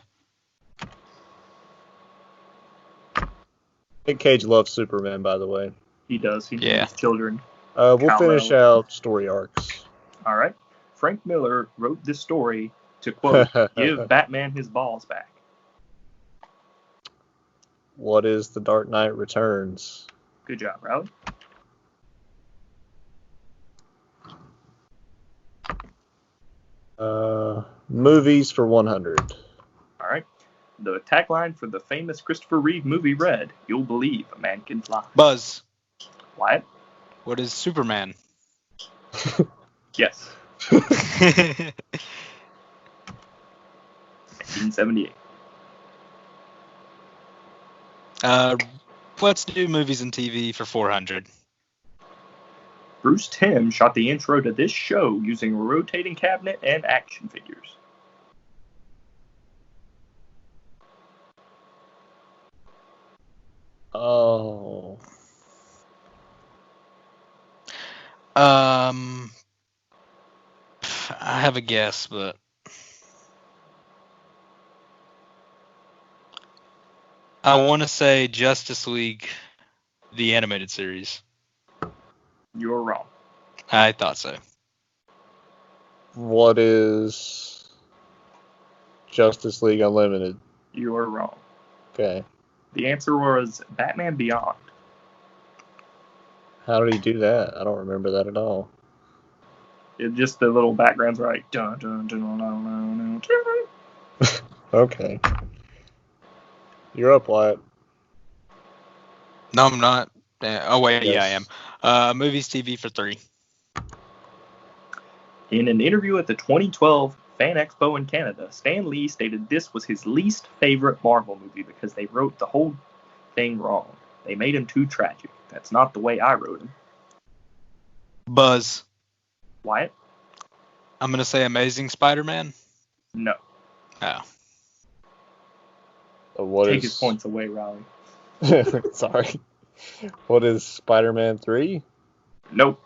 Nick Cage loves Superman, by the way. He does. He Yeah. names children. We'll Kal-El. finish out story arcs. All right. Frank Miller wrote this story to, quote, give Batman his balls back. What is The Dark Knight Returns? Good job, Riley. Movies for 100. All right. The tagline for the famous Christopher Reeve movie read, "You'll believe a man can fly." Buzz. Wyatt? What is Superman? Yes. 1978. Let's do movies and TV for 400. Bruce Timm shot the intro to this show using a rotating cabinet and action figures. Oh. I have a guess, but I want to say Justice League, the animated series. You're wrong. I thought so. What is Justice League Unlimited? You are wrong. Okay. The answer was Batman Beyond. How did he do that? I don't remember that at all. It just the little backgrounds were like dun dun dun dun dun dun. Dun. Okay. You're up, Wyatt. No, I'm not. Oh wait, Yes. yeah, I am. Movies, TV for 3. In an interview at the 2012 Fan Expo in Canada, Stan Lee stated this was his least favorite Marvel movie because they wrote the whole thing wrong. They made him too tragic. That's not the way I wrote him. Buzz. Wyatt? I'm gonna say Amazing Spider-Man. No. Oh. Take his points away, Riley. Sorry. What is Spider-Man 3? Nope.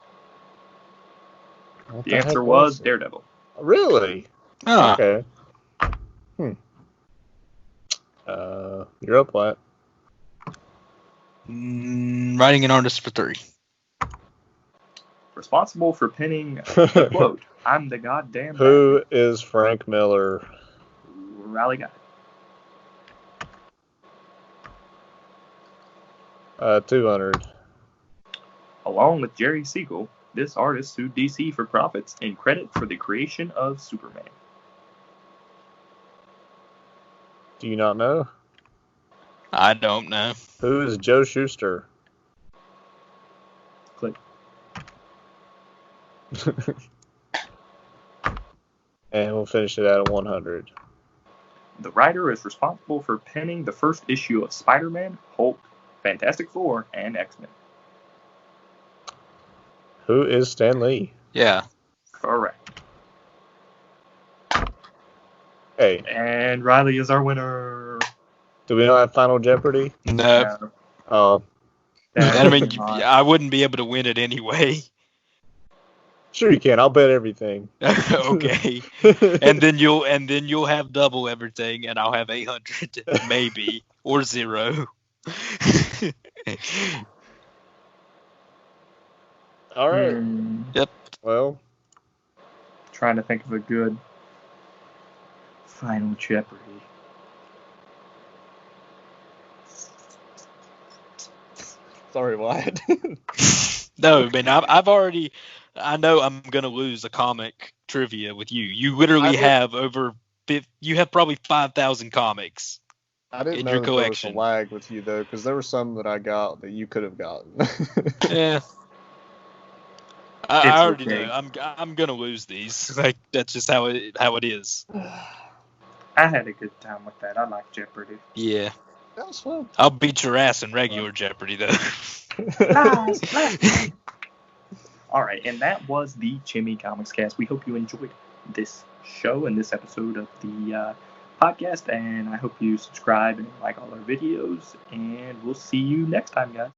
The answer was Daredevil. Really? Oh. Okay. You're up, Wyatt. Writing an artist for 3. Responsible for penning the quote, "I'm the goddamn Who is Frank Miller? Riley got it. 200. Along with Jerry Siegel, this artist sued DC for profits and credit for the creation of Superman. Do you not know? I don't know. Who is Joe Shuster? Click. And we'll finish it at 100. The writer is responsible for penning the first issue of Spider-Man, Hulk, Fantastic Four, and X-Men. Who is Stan Lee? Yeah. Correct. Hey. And Riley is our winner. Do we not have Final Jeopardy? No. Oh. I mean, I wouldn't be able to win it anyway. Sure you can. I'll bet everything. Okay. and then you'll have double everything, and I'll have 800 maybe or 0. All right. Yep. Well, trying to think of a good Final Jeopardy. Sorry, Wyatt. No, man, I've already. I know I'm gonna lose a comic trivia with you. You literally have you have probably 5,000 comics. I didn't in know your that there was collection. a lag with you though, because there were some that I got that you could have gotten. Yeah. I already okay. know. I'm gonna lose these. Like that's just how it is. I had a good time with that. I like Jeopardy. Yeah. That was fun. I'll beat your ass in regular Jeopardy though. Nice. All right, and that was the ChimiComicsCast. We hope you enjoyed this show and this episode of the podcast, and I hope you subscribe and like all our videos, and we'll see you next time, guys.